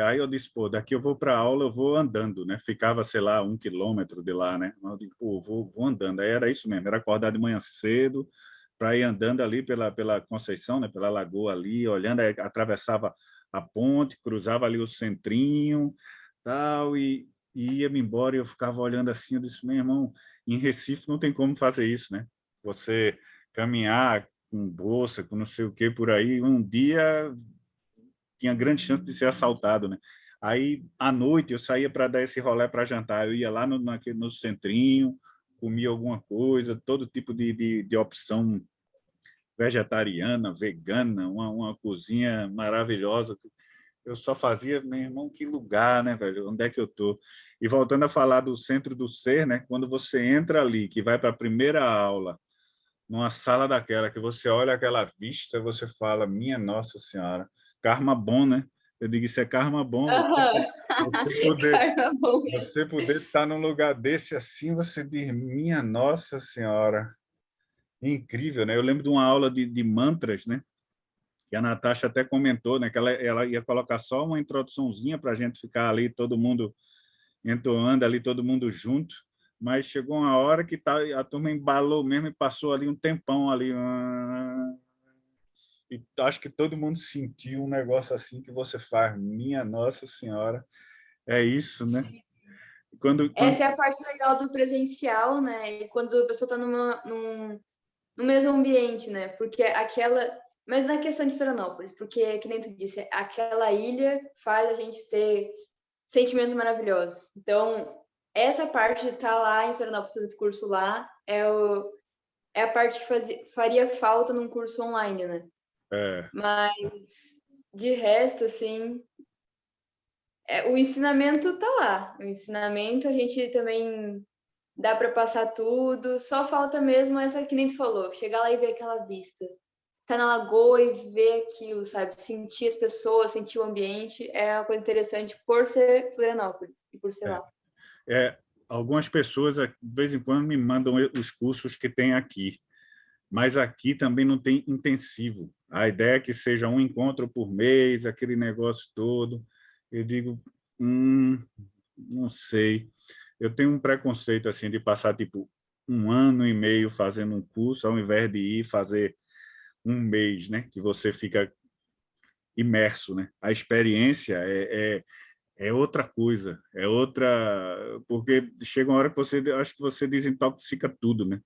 aí eu disse: pô, daqui eu vou para a aula, eu vou andando, né? Ficava, sei lá, 1 quilômetro de lá, né? Eu digo: pô, vou andando. Aí era isso mesmo, era acordar de manhã cedo para ir andando ali pela Conceição, né? Pela lagoa ali, olhando, aí atravessava a ponte, cruzava ali o centrinho, tal, e ia-me embora. E eu ficava olhando assim, eu disse: meu irmão, em Recife não tem como fazer isso, né? Você caminhar com bolsa, com não sei o que por aí, um dia tinha grande chance de ser assaltado, né? Aí, à noite, eu saía para dar esse rolê para jantar. Eu ia lá no centrinho, comia alguma coisa, todo tipo de opção vegetariana, vegana, uma cozinha maravilhosa. Eu só fazia, meu irmão, que lugar, né, velho? Onde é que eu tô? E voltando a falar do centro do ser, né? Quando você entra ali, que vai para a primeira aula, numa sala daquela, que você olha aquela vista, você fala: minha Nossa Senhora, karma bom, né? Eu digo: isso é karma bom, Aham, você poder, carga bom. você poder estar num lugar desse assim, você diz: minha Nossa Senhora, incrível, né? Eu lembro de uma aula de mantras, né? Que a Natasha até comentou, né? Que ela ia colocar só uma introduçãozinha para a gente ficar ali, todo mundo entoando ali, todo mundo junto. Mas chegou uma hora que a turma embalou mesmo e passou ali um tempão ali. E acho que todo mundo sentiu um negócio assim que você faz: minha Nossa Senhora, é isso, né? Quando Essa é a parte legal do presencial, né? E quando a pessoa está no mesmo ambiente, né? Porque aquela. Mas na questão de Florianópolis, porque, que nem tu disse, aquela ilha faz a gente ter sentimentos maravilhosos. Então, essa parte de estar lá em Florianópolis fazendo esse curso lá é a parte que faria falta num curso online, né? Mas de resto, assim, o ensinamento tá lá. O ensinamento a gente também dá para passar tudo. Só falta mesmo essa que nem tu falou, chegar lá e ver aquela vista. Tá na lagoa e ver aquilo, sabe? Sentir as pessoas, sentir o ambiente é uma coisa interessante por ser Florianópolis e por ser lá. Algumas pessoas, de vez em quando, me mandam os cursos que tem aqui, mas aqui também não tem intensivo. A ideia é que seja um encontro por mês, aquele negócio todo. Eu digo, não sei. Eu tenho um preconceito assim de passar tipo 1 ano e meio fazendo um curso, ao invés de ir fazer um mês, né? Que você fica imerso, né? A experiência é outra coisa, é outra, porque chega uma hora que você, acho que você desintoxica tudo, né?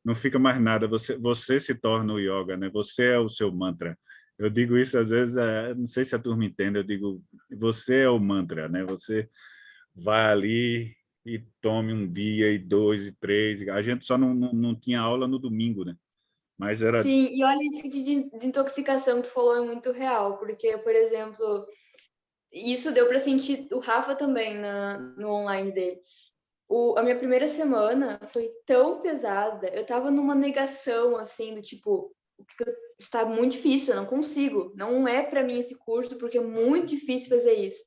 Não fica mais nada, você se torna o yoga, né? Você é o seu mantra. Eu digo isso às vezes, não sei se a turma entende, eu digo, você é o mantra, né? Você vai ali e tome um dia, e dois, e três. A gente só não tinha aula no domingo, né? Mas era... Sim, e olha isso de desintoxicação que tu falou é muito real, porque, por exemplo, isso deu para sentir o Rafa também no online dele. A minha primeira semana foi tão pesada, eu tava numa negação, assim, do tipo, está muito difícil, eu não consigo, não é para mim esse curso, porque é muito difícil fazer isso.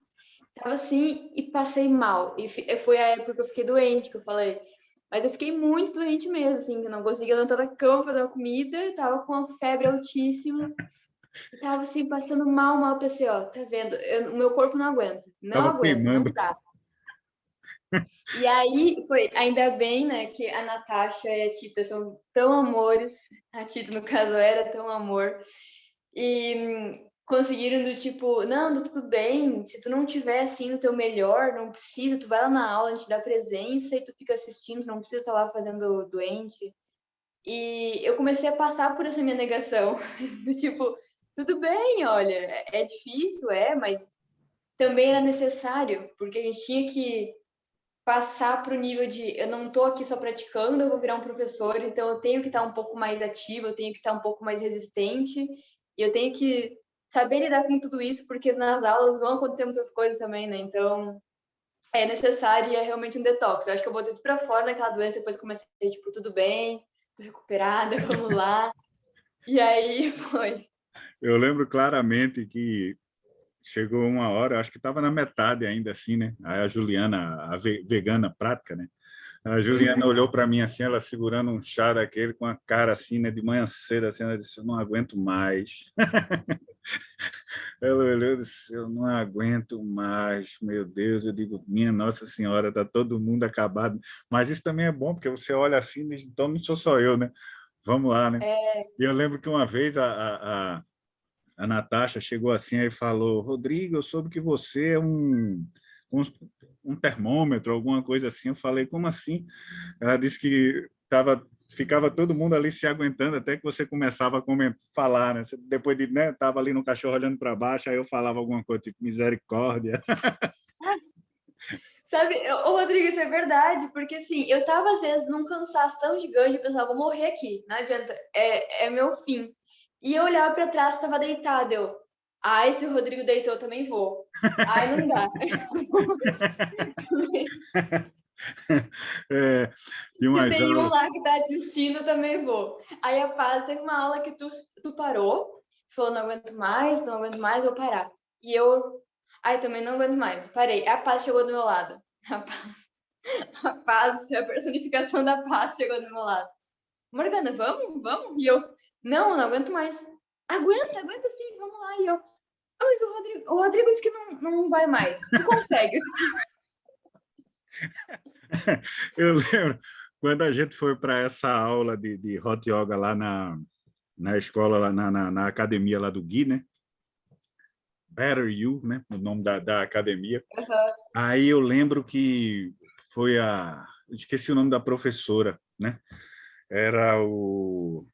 Tava assim e passei mal, e foi a época que eu fiquei doente, que eu falei, mas eu fiquei muito doente mesmo, assim, que eu não conseguia levantar da cama, fazer uma comida, tava com uma febre altíssima, e tava assim, passando mal, pensei, ó, tá vendo, o meu corpo não aguenta, Tava não queimando. dá. E aí foi, ainda bem, né, que a Natasha e a Tita são tão amores, a Tita, no caso, era tão amor, e conseguiram do tipo, não, tá tudo bem, se tu não tiver assim no teu melhor, não precisa, tu vai lá na aula, a gente dá presença e tu fica assistindo, não precisa estar lá fazendo doente. E eu comecei a passar por essa minha negação, do tipo, tudo bem, olha, é difícil, mas também era necessário, porque a gente tinha que passar para o nível de eu não estou aqui só praticando, eu vou virar um professor, então eu tenho que estar um pouco mais ativa, eu tenho que estar um pouco mais resistente, e eu tenho que saber lidar com tudo isso, porque nas aulas vão acontecer muitas coisas também, né? Então é necessário e é realmente um detox. Eu acho que eu botei tudo para fora daquela doença, depois comecei, tipo, tudo bem, tô recuperada, vamos lá. E aí foi. Eu lembro claramente que chegou uma hora, acho que estava na metade ainda assim, né? Aí a Juliana, a vegana prática, né? A Juliana olhou para mim assim, ela segurando um chá daquele com a cara assim, né? De manhã cedo, assim, ela disse: "Eu não aguento mais." Ela olhou e disse: "Eu não aguento mais, meu Deus." Eu digo: "Minha Nossa Senhora, está todo mundo acabado." Mas isso também é bom, porque você olha assim e diz: "Então não sou só eu, né? Vamos lá, né?" E eu lembro que uma vez a Natasha chegou assim e falou: "Rodrigo, eu soube que você é um, um termômetro, alguma coisa assim." Eu falei: "Como assim?" Ela disse que ficava todo mundo ali se aguentando até que você começava a falar, né? Depois de, né, tava ali no cachorro olhando para baixo, aí eu falava alguma coisa tipo misericórdia. Sabe, Rodrigo, isso é verdade, porque assim, eu tava às vezes num cansaço tão gigante, eu pensava, vou morrer aqui, não adianta, é meu fim. E eu olhava para trás, estava deitado, ai, se o Rodrigo deitou, eu também vou. Ai, não dá. Tem Se umas tem um aulas... lá que tá assistindo, eu também vou. Aí a Paz teve uma aula que tu parou, falou, não aguento mais, vou parar. E eu, ai, também não aguento mais, parei. A Paz chegou do meu lado. A Paz, a personificação da Paz chegou do meu lado. Morgana, vamos? Vamos? E eu, não aguento mais. Aguenta sim, vamos lá. E eu, mas o Rodrigo disse que não vai mais. Tu consegue. Eu lembro quando a gente foi para essa aula de hot yoga lá na escola, lá na academia lá do Gui, né? Better You, né? O nome da academia. Uhum. Aí eu lembro que foi esqueci o nome da professora, né? Era o...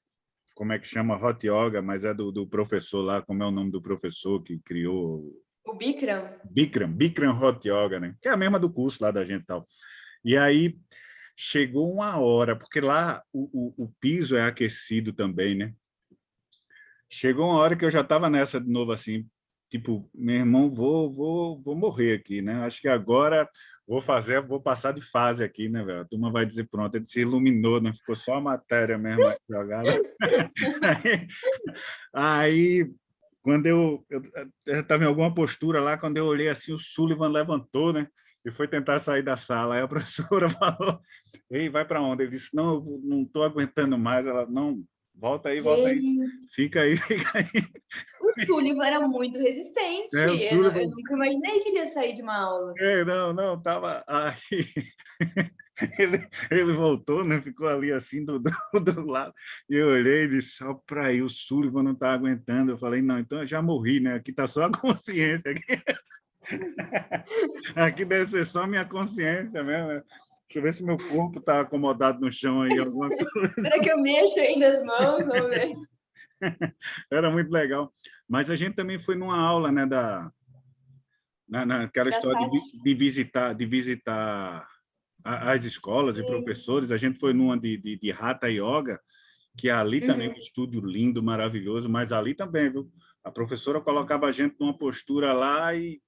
Como é que chama? Hot Yoga, mas é do professor lá. Como é o nome do professor que criou? O Bikram? Bikram Hot Yoga, né? Que é a mesma do curso lá da gente e tal. E aí chegou uma hora, porque lá o piso é aquecido também, né? Chegou uma hora que eu já estava nessa de novo, assim, tipo, meu irmão, vou morrer aqui, né? Acho que agora vou passar de fase aqui, né, velho? A turma vai dizer, pronto, ele se iluminou, não ficou só a matéria mesmo aqui jogada. Aí quando eu estava em alguma postura lá, quando eu olhei assim, o Sullivan levantou, né? E foi tentar sair da sala. Aí a professora falou: Ei, vai para onde? Ele disse: Não, eu não estou aguentando mais. Ela: Não, volta aí, volta aí. Gente, Fica aí, fica aí. o Sullivan era muito resistente. O Eu Sullivan, nunca imaginei que ele ia sair de uma aula. não, tava. Aí ele voltou, né? Ficou ali assim do lado. E eu olhei e disse: Só para aí, o Sullivan não está aguentando. Eu falei: Não, então eu já morri, né? Aqui está só a consciência. Aqui deve ser só minha consciência mesmo. Né? Deixa eu ver se meu corpo está acomodado no chão aí. Alguma coisa. Será que eu mexo ainda as mãos? Vamos ver. Era muito legal. Mas a gente também foi numa aula, né, naquela história de visitar as escolas e professores. A gente foi numa de Hatha Yoga, que ali também é um estúdio lindo, maravilhoso, mas ali também, viu? A professora colocava a gente numa postura lá e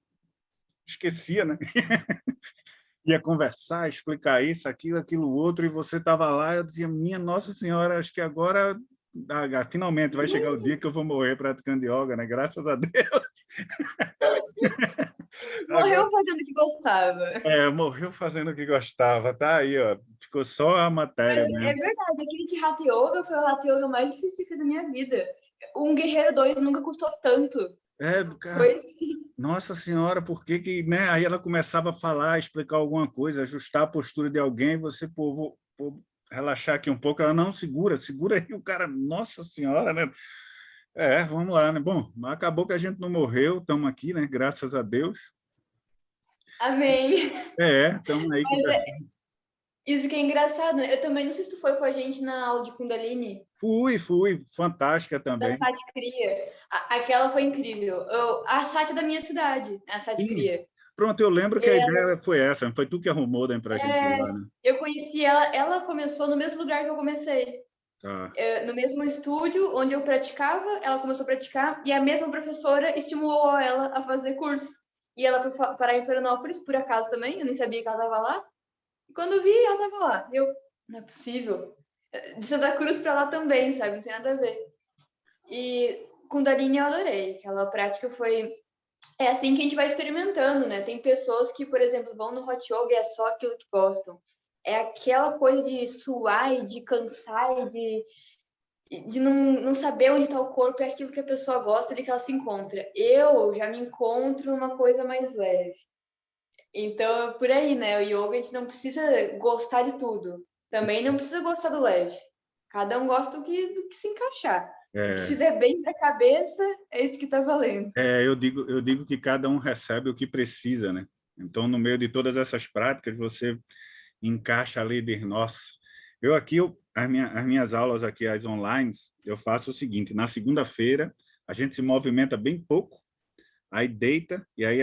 esquecia, né? Ia conversar, explicar isso, aquilo outro, e você estava lá, eu dizia, minha Nossa Senhora, acho que agora, finalmente, vai chegar o dia que eu vou morrer praticando yoga, né? Graças a Deus. Morreu fazendo o que gostava. Morreu fazendo o que gostava, tá aí, ó. Ficou só a matéria Mas mesmo. é verdade, aquele de Hatha Yoga foi o Hatha Yoga mais difícil que fiz da minha vida. Um Guerreiro 2 nunca custou tanto. Cara, Foi Nossa Senhora, por que que, né? Aí ela começava a falar, explicar alguma coisa, ajustar a postura de alguém, você, pô, vou relaxar aqui um pouco. Ela, não, segura aí o cara, Nossa Senhora, né? Vamos lá, né? Bom, acabou que a gente não morreu, estamos aqui, né? Graças a Deus. Amém. Estamos aí. Isso que é engraçado, né? Eu também não sei se tu foi com a gente na aula de Kundalini. Fui, fantástica também. Da Sati Cria. Aquela foi incrível. A Sati é da minha cidade, a Sati Cria. Pronto, eu lembro que a ideia foi essa, foi tu que arrumou pra gente ir lá, né? Eu conheci ela começou no mesmo lugar que eu comecei. Tá. No mesmo estúdio onde eu praticava, ela começou a praticar, e a mesma professora estimulou ela a fazer curso. E ela foi parar em Florianópolis, por acaso também, eu nem sabia que ela estava lá. E quando eu vi, ela estava lá. Não é possível. De Santa Cruz para lá também, sabe? Não tem nada a ver. E Kundalini eu adorei. Aquela prática foi... É assim que a gente vai experimentando, né? Tem pessoas que, por exemplo, vão no Hot Yoga e é só aquilo que gostam. É aquela coisa de suar e de cansar e de não saber onde está o corpo, é aquilo que a pessoa gosta de que ela se encontra. Eu já me encontro numa coisa mais leve. Então, é por aí, né? O yoga, a gente não precisa gostar de tudo. Também não precisa gostar do leve. Cada um gosta do que se encaixar. O que fizer bem para a cabeça, é isso que está valendo. Eu digo que cada um recebe o que precisa, né? Então, no meio de todas essas práticas, você encaixa ali de nossa. As minhas aulas aqui, as online, eu faço o seguinte: na segunda-feira, a gente se movimenta bem pouco, aí deita, e aí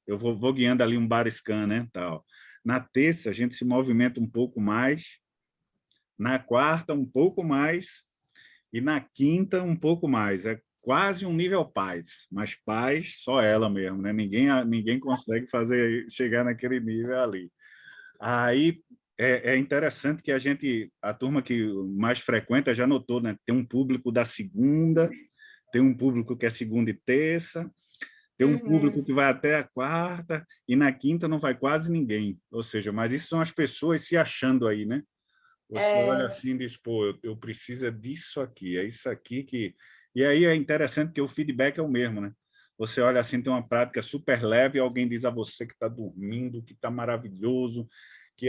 eu vou guiando ali um bar scan, né? Tal. Na terça, a gente se movimenta um pouco mais, na quarta, um pouco mais, e na quinta, um pouco mais. É quase um nível paz, mas paz só ela mesmo, né? Ninguém consegue chegar naquele nível ali. Aí é interessante que a turma que mais frequenta já notou, né? Tem um público da segunda, tem um público que é segunda e terça, tem um público que vai até a quarta, e na quinta não vai quase ninguém. Ou seja, mas isso são as pessoas se achando aí, né? Você olha assim e diz, pô, eu preciso disso aqui, é isso aqui que... E aí é interessante que o feedback é o mesmo, né? Você olha assim, tem uma prática super leve, e alguém diz a você que está dormindo, que está maravilhoso, que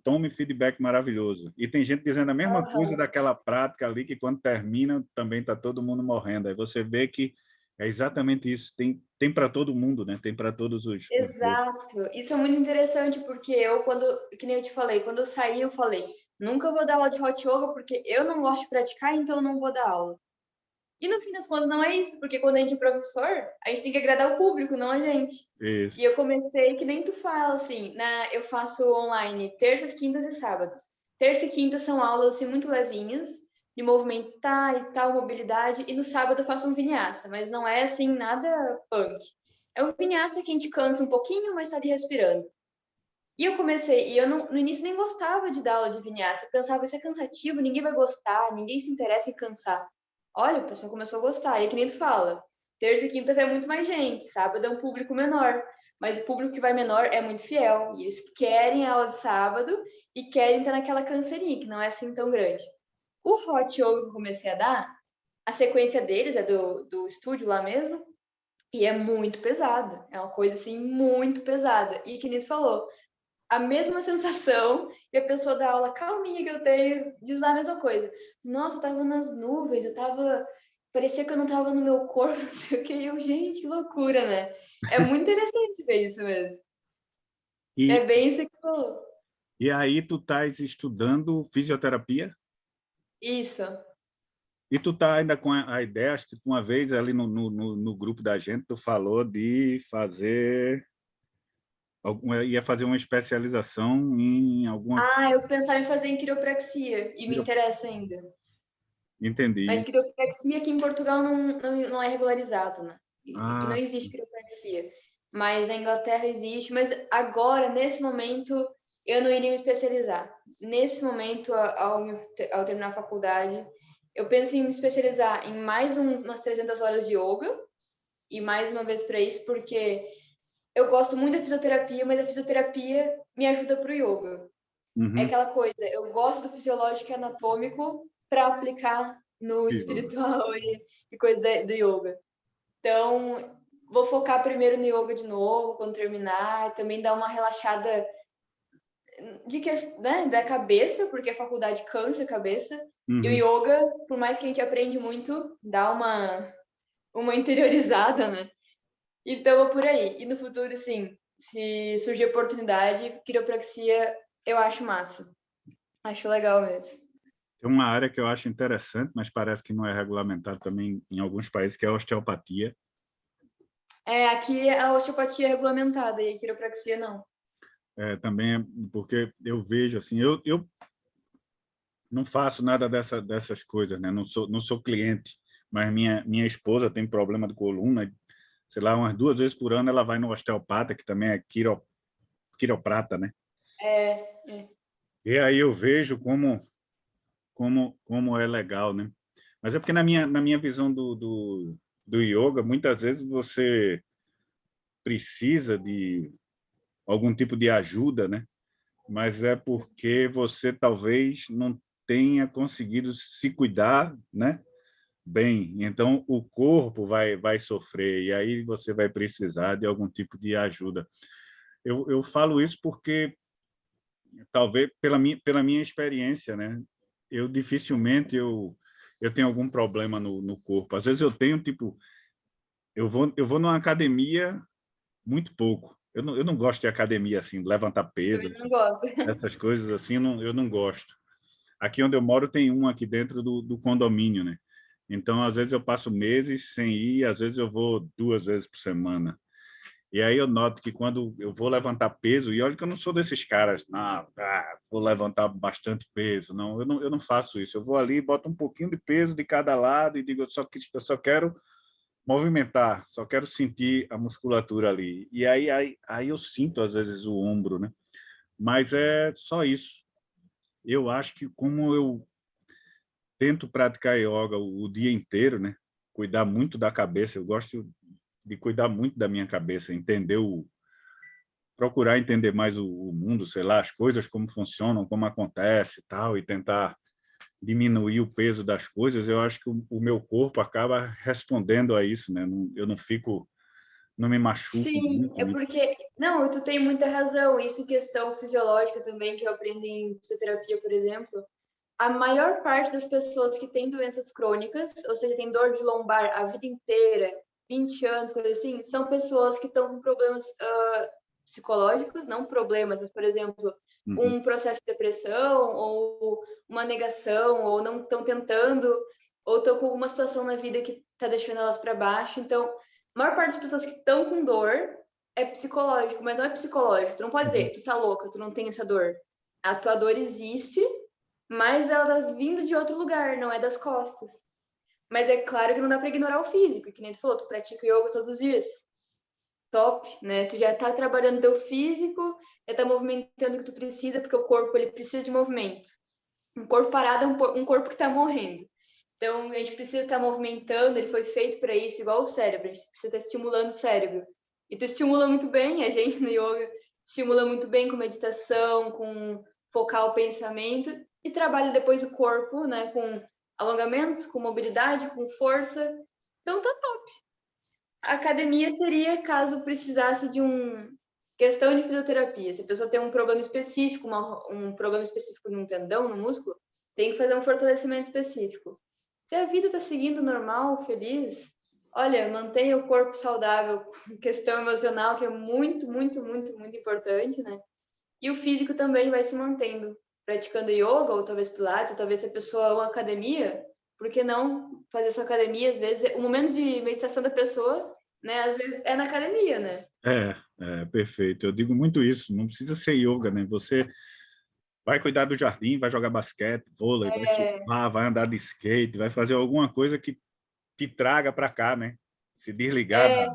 tome feedback maravilhoso. E tem gente dizendo a mesma coisa daquela prática ali, que quando termina, também está todo mundo morrendo. Aí você vê que é exatamente isso. Tem para todo mundo, né? Tem para todos os... Exato. Isso é muito interessante, porque que nem eu te falei, quando eu saí, eu falei, nunca vou dar aula de Hot Yoga, porque eu não gosto de praticar, então eu não vou dar aula. E no fim das contas não é isso, porque quando a gente é professor, a gente tem que agradar o público, não a gente. Isso. E eu comecei, que nem tu fala, assim, eu faço online terças, quintas e sábados. Terça e quinta são aulas assim, muito levinhas, de movimentar e tal, mobilidade, e no sábado eu faço um vinyasa, mas não é assim, nada punk. É um vinyasa que a gente cansa um pouquinho, mas tá ali respirando. E eu comecei, e eu no início nem gostava de dar aula de vinyasa, eu pensava, isso é cansativo, ninguém vai gostar, ninguém se interessa em cansar. Olha, o pessoal começou a gostar, e é que nem tu fala, terça e quinta vai muito mais gente, sábado é um público menor, mas o público que vai menor é muito fiel, e eles querem a aula de sábado e querem estar naquela canseirinha, que não é assim tão grande. O Hot Yoga que eu comecei a dar, a sequência deles é do estúdio lá mesmo, e é muito pesada, é uma coisa assim muito pesada, e que nem tu falou, a mesma sensação e a pessoa da aula calminha que eu tenho diz lá a mesma coisa. Nossa, eu tava nas nuvens, parecia que eu não tava no meu corpo, não sei o que. E eu, gente, que loucura, né? É muito interessante ver isso mesmo. É E, bem isso que tu falou. e aí tu estás estudando fisioterapia? Isso. E tu tá ainda com a ideia, acho que uma vez ali no grupo da gente, tu falou de fazer... ia fazer uma especialização em alguma... Eu pensava em fazer em quiropraxia e me interessa ainda. Mas Entendi. quiropraxia aqui em Portugal não é regularizado, né? Que não Ah, existe quiropraxia. Mas na Inglaterra existe. Mas agora, nesse momento, eu não iria me especializar. Nesse momento, ao terminar a faculdade, eu penso em me especializar em mais umas 300 horas de yoga. E mais uma vez para isso, porque eu gosto muito da fisioterapia, mas a fisioterapia me ajuda para o yoga. É uhum. aquela coisa, eu gosto do fisiológico e anatômico para aplicar no Yoga. espiritual e coisa do yoga. Então, vou focar primeiro no yoga de novo, quando terminar, também dar uma relaxada né, da cabeça, porque a faculdade cansa a cabeça. E o Uhum. yoga, por mais que a gente aprende muito, dá uma interiorizada, né? Então, vou por aí. E no futuro, sim, se surgir oportunidade, quiropraxia eu acho massa. Acho legal mesmo. Tem uma área que eu acho interessante, mas parece que não é regulamentado também em alguns países, que é a osteopatia. Aqui a osteopatia é regulamentada e a quiropraxia não. Também porque eu vejo assim, eu não faço nada dessas coisas, né? Não sou cliente, mas minha esposa tem problema de coluna, sei lá, umas 2 vezes por ano ela vai no osteopata, que também é quiroprata, né? É. E aí eu vejo como é legal, né? Mas é porque na minha visão do yoga, muitas vezes você precisa de algum tipo de ajuda, né? Mas é porque você talvez não tenha conseguido se cuidar, né? Bem, então o corpo vai sofrer e aí você vai precisar de algum tipo de ajuda. Eu falo isso porque talvez pela minha experiência, né? Eu dificilmente eu tenho algum problema no corpo. Às vezes eu tenho tipo eu vou numa academia muito pouco. Eu não gosto de academia assim, de levantar peso, Também não gosto. essas coisas assim, eu não gosto. Aqui onde eu moro tem um aqui dentro do condomínio, né? Então, às vezes eu passo meses sem ir, às vezes eu vou 2 vezes por semana. E aí eu noto que quando eu vou levantar peso, e olha que eu não sou desses caras, não, vou levantar bastante peso, não, eu não faço isso. Eu vou ali, boto um pouquinho de peso de cada lado e digo, eu só quero movimentar, só quero sentir a musculatura ali. E aí eu sinto às vezes o ombro, né? Mas é só isso. Eu acho que como eu tento praticar yoga o dia inteiro, né? Cuidar muito da cabeça, eu gosto de cuidar muito da minha cabeça, procurar entender mais o mundo, sei lá, as coisas como funcionam, como acontece e tal, e tentar diminuir o peso das coisas. Eu acho que o meu corpo acaba respondendo a isso, né? Eu não me machuco Sim, muito, é né? porque. Não, tu tem muita razão. Isso em questão fisiológica também, que eu aprendi em fisioterapia, por exemplo. A maior parte das pessoas que têm doenças crônicas, ou seja, tem dor de lombar a vida inteira, 20 anos, coisa assim, são pessoas que estão com problemas psicológicos, não problemas, mas, por exemplo, Uhum. um processo de depressão ou uma negação, ou não estão tentando ou estão com alguma situação na vida que está deixando elas para baixo. Então, a maior parte das pessoas que estão com dor é psicológico, mas não é psicológico. Tu não pode dizer, tu tá louca, tu não tem essa dor. A tua dor existe, mas ela tá vindo de outro lugar, não é das costas. Mas é claro que não dá para ignorar o físico, que nem tu falou, tu pratica yoga todos os dias. Top, né? Tu já tá trabalhando teu físico, já tá movimentando o que tu precisa, porque o corpo ele precisa de movimento. Um corpo parado é um corpo que tá morrendo. Então, a gente precisa estar movimentando, ele foi feito para isso, igual o cérebro, a gente precisa estar estimulando o cérebro. E tu estimula muito bem, a gente no yoga estimula muito bem com meditação, com focar o pensamento, e trabalha depois o corpo, né, com alongamentos, com mobilidade, com força. Então, tá top. A academia seria caso precisasse de questão de fisioterapia. Se a pessoa tem um problema específico, um problema específico no tendão, no músculo, tem que fazer um fortalecimento específico. Se a vida está seguindo normal, feliz, olha, mantenha o corpo saudável, questão emocional, que é muito, muito, muito, muito importante, né? E o físico também vai se mantendo, praticando yoga, ou talvez pilates, ou talvez se a pessoa ama academia, por que não fazer essa academia? Às vezes, o momento de meditação da pessoa, né? Às vezes é na academia, né? Perfeito. Eu digo muito isso. Não precisa ser yoga, né? Você vai cuidar do jardim, vai jogar basquete, vôlei, vai surfar, vai andar de skate, vai fazer alguma coisa que te traga para cá, né? Se desligar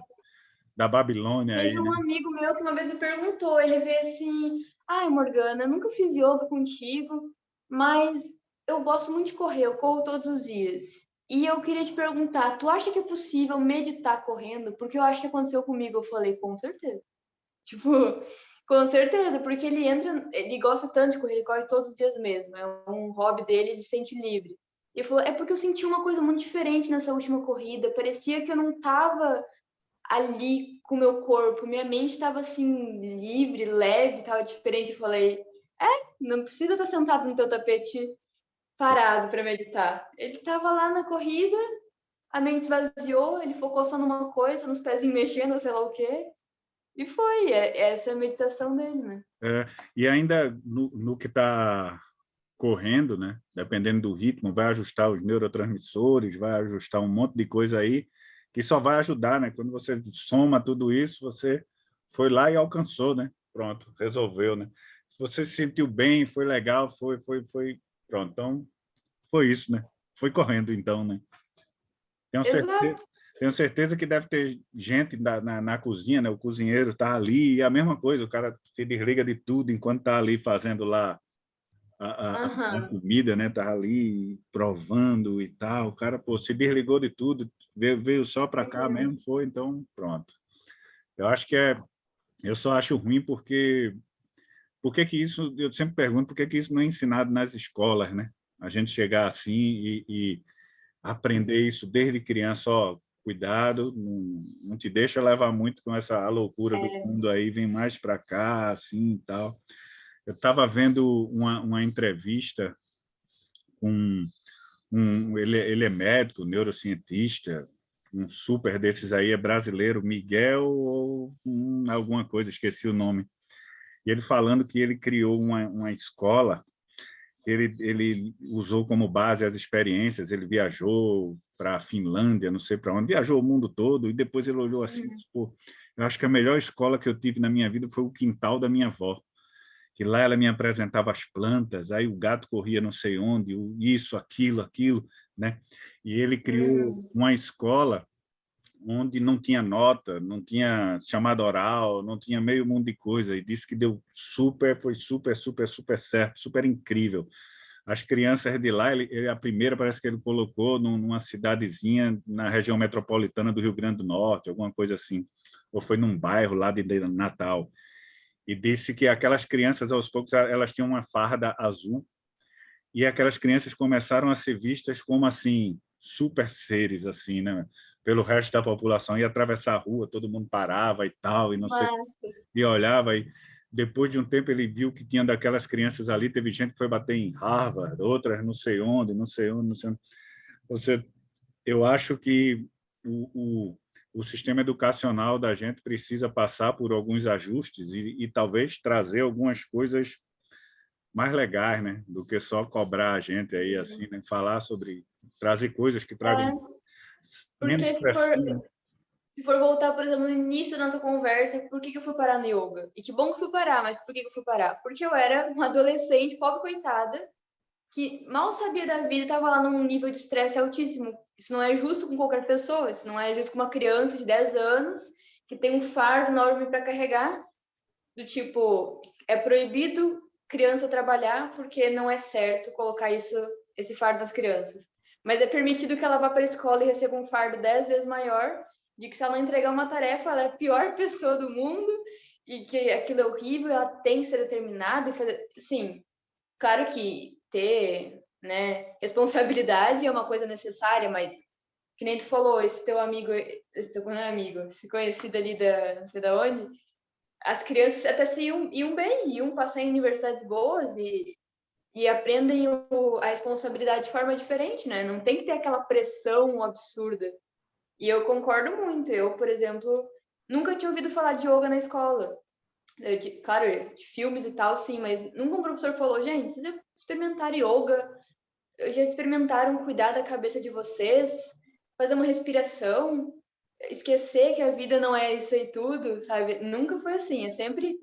da Babilônia aí, Teve né? um amigo meu que uma vez me perguntou, ele veio assim, ai, Morgana, eu nunca fiz yoga contigo, mas eu gosto muito de correr, eu corro todos os dias. E eu queria te perguntar, tu acha que é possível meditar correndo? Porque eu acho que aconteceu comigo. Eu falei, com certeza. Tipo, com certeza, porque ele gosta tanto de correr, ele corre todos os dias mesmo, é um hobby dele, ele se sente livre. E ele falou, é porque eu senti uma coisa muito diferente nessa última corrida, parecia que eu não tava ali com o meu corpo, minha mente estava assim, livre, leve, estava diferente. Eu falei, não precisa estar sentado no teu tapete parado para meditar. Ele estava lá na corrida, a mente esvaziou, ele focou só numa coisa, nos pezinhos mexendo, sei lá o quê. E foi, essa é a meditação dele, né? E ainda no que está correndo, né? Dependendo do ritmo, vai ajustar os neurotransmissores, vai ajustar um monte de coisa aí que só vai ajudar, né? Quando você soma tudo isso, você foi lá e alcançou, né? Pronto, resolveu, né? Se você se sentiu bem, foi legal, foi, pronto. Então, foi isso, né? Foi correndo, então, né? Tenho certeza, Exato. tenho certeza que deve ter gente na cozinha, né? O cozinheiro está ali e a mesma coisa, o cara se desliga de tudo enquanto está ali fazendo lá a comida, né? Tá ali provando e tal. O cara, pô, se desligou de tudo, veio só para cá mesmo, foi, então pronto. Eu acho que eu só acho ruim porque por que que isso, eu sempre pergunto, por que que isso não é ensinado nas escolas, né? A gente chegar assim e aprender isso desde criança, ó, cuidado, não te deixa levar muito com essa loucura do mundo aí, vem mais para cá, assim e tal. Eu estava vendo uma entrevista com ele é médico, neurocientista, um super desses aí, é brasileiro, Miguel ou alguma coisa, esqueci o nome. E ele falando que ele criou uma escola, ele usou como base as experiências, ele viajou para a Finlândia, não sei para onde, viajou o mundo todo, e depois ele olhou assim, pô, eu acho que a melhor escola que eu tive na minha vida foi o quintal da minha avó, que lá ela me apresentava as plantas, aí o gato corria não sei onde, isso, aquilo, né? E ele criou uma escola onde não tinha nota, não tinha chamada oral, não tinha meio mundo de coisa, e disse que deu foi super certo, super incrível. As crianças de lá, a primeira parece que ele colocou numa cidadezinha na região metropolitana do Rio Grande do Norte, alguma coisa assim, ou foi num bairro lá de Natal, e disse que aquelas crianças, aos poucos, elas tinham uma farda azul, e aquelas crianças começaram a ser vistas como, assim, super seres, assim, né? Pelo resto da população. Ia atravessar a rua, todo mundo parava e tal, e não sei, e olhava, e depois de um tempo ele viu que tinha daquelas crianças ali, teve gente que foi bater em Harvard, outras não sei onde, não sei onde, não sei onde. Eu acho que o sistema educacional da gente precisa passar por alguns ajustes e talvez trazer algumas coisas mais legais, né, do que só cobrar a gente aí assim, né, falar sobre trazer coisas que tragam menos Porque pressão, né? se for voltar, por exemplo, no início da nossa conversa, por que eu fui parar no yoga? E que bom que fui parar, mas por que eu fui parar? Porque eu era uma adolescente, pobre coitada, que mal sabia da vida e estava lá num nível de estresse altíssimo. Isso não é justo com qualquer pessoa, isso não é justo com uma criança de 10 anos que tem um fardo enorme para carregar, do tipo, é proibido criança trabalhar porque não é certo colocar esse fardo nas crianças. Mas é permitido que ela vá para a escola e receba um fardo 10 vezes maior, de que se ela não entregar uma tarefa, ela é a pior pessoa do mundo e que aquilo é horrível, ela tem que ser determinada e fazer... Sim, claro que ter, né, responsabilidade é uma coisa necessária, mas que nem tu falou, esse teu amigo, esse teu não é amigo, esse conhecido ali da não sei da onde, as crianças até se iam bem, iam passar em universidades boas e aprendem a responsabilidade de forma diferente, né? Não tem que ter aquela pressão absurda. E eu concordo muito. Eu, por exemplo, nunca tinha ouvido falar de yoga na escola. Claro, de filmes e tal, sim, mas nunca um professor falou, gente, vocês já experimentaram yoga? Já experimentaram cuidar da cabeça de vocês? Fazer uma respiração? Esquecer que a vida não é isso aí tudo, sabe? Nunca foi assim. É sempre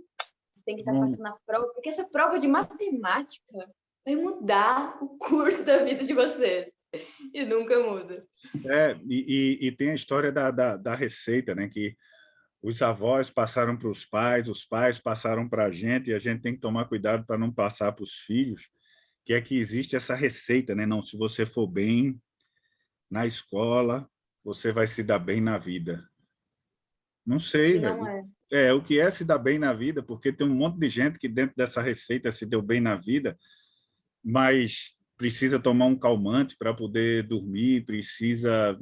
tem que estar Bom, passando a prova, porque essa prova de matemática vai mudar o curso da vida de vocês. E nunca muda. e tem a história da receita, né? Que os avós passaram para os pais passaram para a gente tem que tomar cuidado para não passar para os filhos, que é que existe essa receita, né? Não, se você for bem na escola, você vai se dar bem na vida. Não sei, E não velho. é. O que é se dar bem na vida, porque tem um monte de gente que dentro dessa receita se deu bem na vida, mas precisa tomar um calmante para poder dormir, precisa,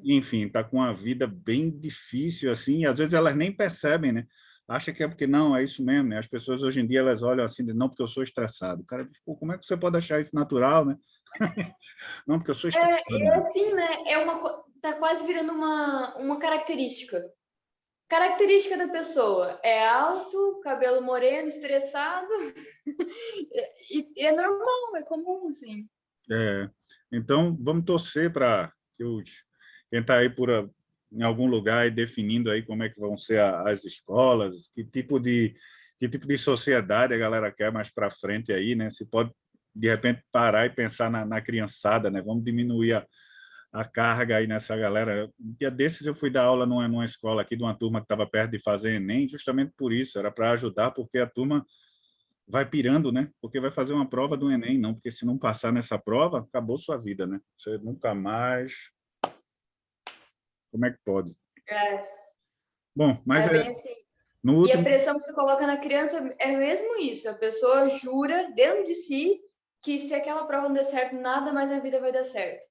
enfim, tá com a vida bem difícil assim, e às vezes elas nem percebem, né? Acha que é porque não, é isso mesmo, né? As pessoas hoje em dia elas olham assim, dizem, não, porque eu sou estressado. O cara diz, pô, como é que você pode achar isso natural, né? Não, porque eu sou estressado. É assim, né? Tá quase virando uma característica. Característica da pessoa é alto, cabelo moreno, estressado. E é normal, é comum, assim. É, então, vamos torcer para quem está aí em algum lugar e definindo aí como é que vão ser as escolas, que tipo de sociedade a galera quer mais para frente aí, né? Se pode, de repente, parar e pensar na criançada, né? Vamos diminuir a carga aí nessa galera. Um dia desses eu fui dar aula numa escola aqui de uma turma que estava perto de fazer Enem, justamente por isso, era para ajudar, porque a turma vai pirando, né? Porque vai fazer uma prova do Enem, não, porque se não passar nessa prova, acabou sua vida, né? Você nunca mais... Como é que pode? É, Bom, mas é bem assim. no E a último... pressão que você coloca na criança é mesmo isso. A pessoa jura dentro de si que se aquela prova não der certo, nada mais na vida vai dar certo.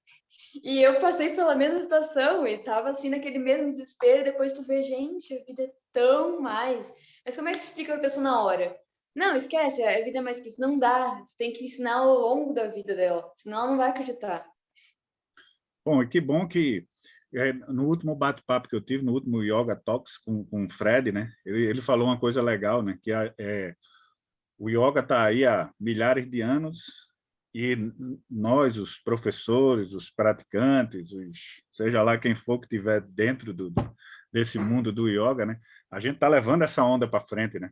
E eu passei pela mesma situação e tava assim naquele mesmo desespero. E depois tu vê, gente, a vida é tão mais. Mas como é que tu explica pra pessoa na hora? Não, esquece, a vida é mais que isso. Não dá. Tu tem que ensinar ao longo da vida dela, senão ela não vai acreditar. Bom, e que bom que no último bate-papo que eu tive, no último Yoga Talks com o Fred, né? Ele falou uma coisa legal, né? Que o yoga está aí há milhares de anos e nós, os professores, os praticantes, seja lá quem for que estiver dentro desse mundo do yoga, né? A gente está levando essa onda para frente, né?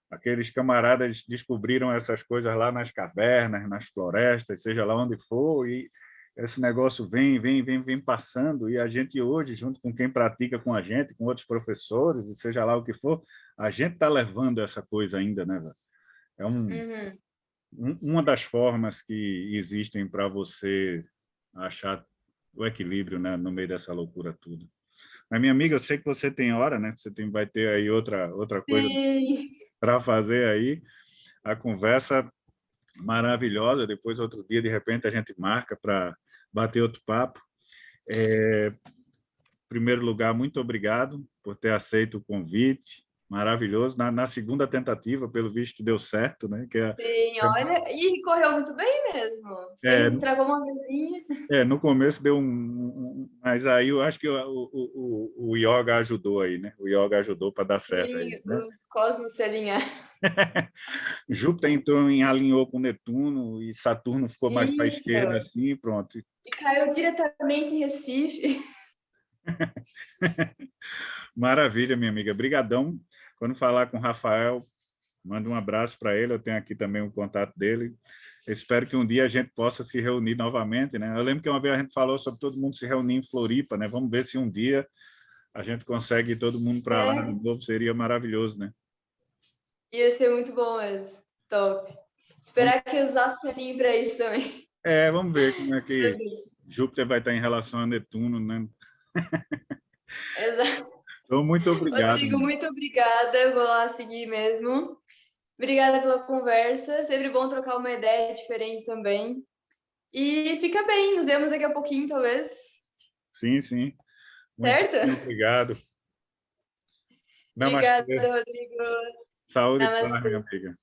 Aqueles camaradas descobriram essas coisas lá nas cavernas, nas florestas, seja lá onde for, e esse negócio vem passando, e a gente hoje, junto com quem pratica com a gente, com outros professores, e seja lá o que for, a gente está levando essa coisa ainda, né, velho? É Uhum. uma das formas que existem para você achar o equilíbrio, né, no meio dessa loucura toda. Mas, minha amiga, eu sei que você tem hora, né? Você vai ter aí outra coisa Sim. para fazer aí. A conversa maravilhosa. Depois, outro dia, de repente, a gente marca para bater outro papo. Em primeiro lugar, muito obrigado por ter aceito o convite. Maravilhoso. Na segunda tentativa, pelo visto, deu certo, né? Sim, olha, e correu muito bem mesmo. Sim, travou uma vezinha. No começo deu mas aí eu acho que o yoga ajudou aí, né? O yoga ajudou para dar certo Sim, aí, né? os cosmos se alinharam. Júpiter entrou em alinhou com Netuno e Saturno ficou mais para a Isso. esquerda, assim, pronto. E caiu diretamente em Recife. Maravilha, minha amiga. Brigadão. Quando falar com o Rafael, manda um abraço para ele. Eu tenho aqui também o contato dele. Eu espero que um dia a gente possa se reunir novamente, né? Eu lembro que uma vez a gente falou sobre todo mundo se reunir em Floripa, né? Vamos ver se um dia a gente consegue ir todo mundo para lá de novo. Seria maravilhoso, né? Ia ser muito bom mesmo. Top. Esperar que os astros alinhem para isso também. Vamos ver como é que Júpiter vai estar em relação a Netuno, né? Exato. Então, muito obrigado. Rodrigo, muito obrigada. Eu vou lá seguir mesmo. Obrigada pela conversa. Sempre bom trocar uma ideia diferente também. E fica bem. Nos vemos daqui a pouquinho, talvez. Sim, sim. Certo? Muito obrigado. Obrigada, Namastê. Rodrigo. Saúde e paz, minha Namastê. amiga.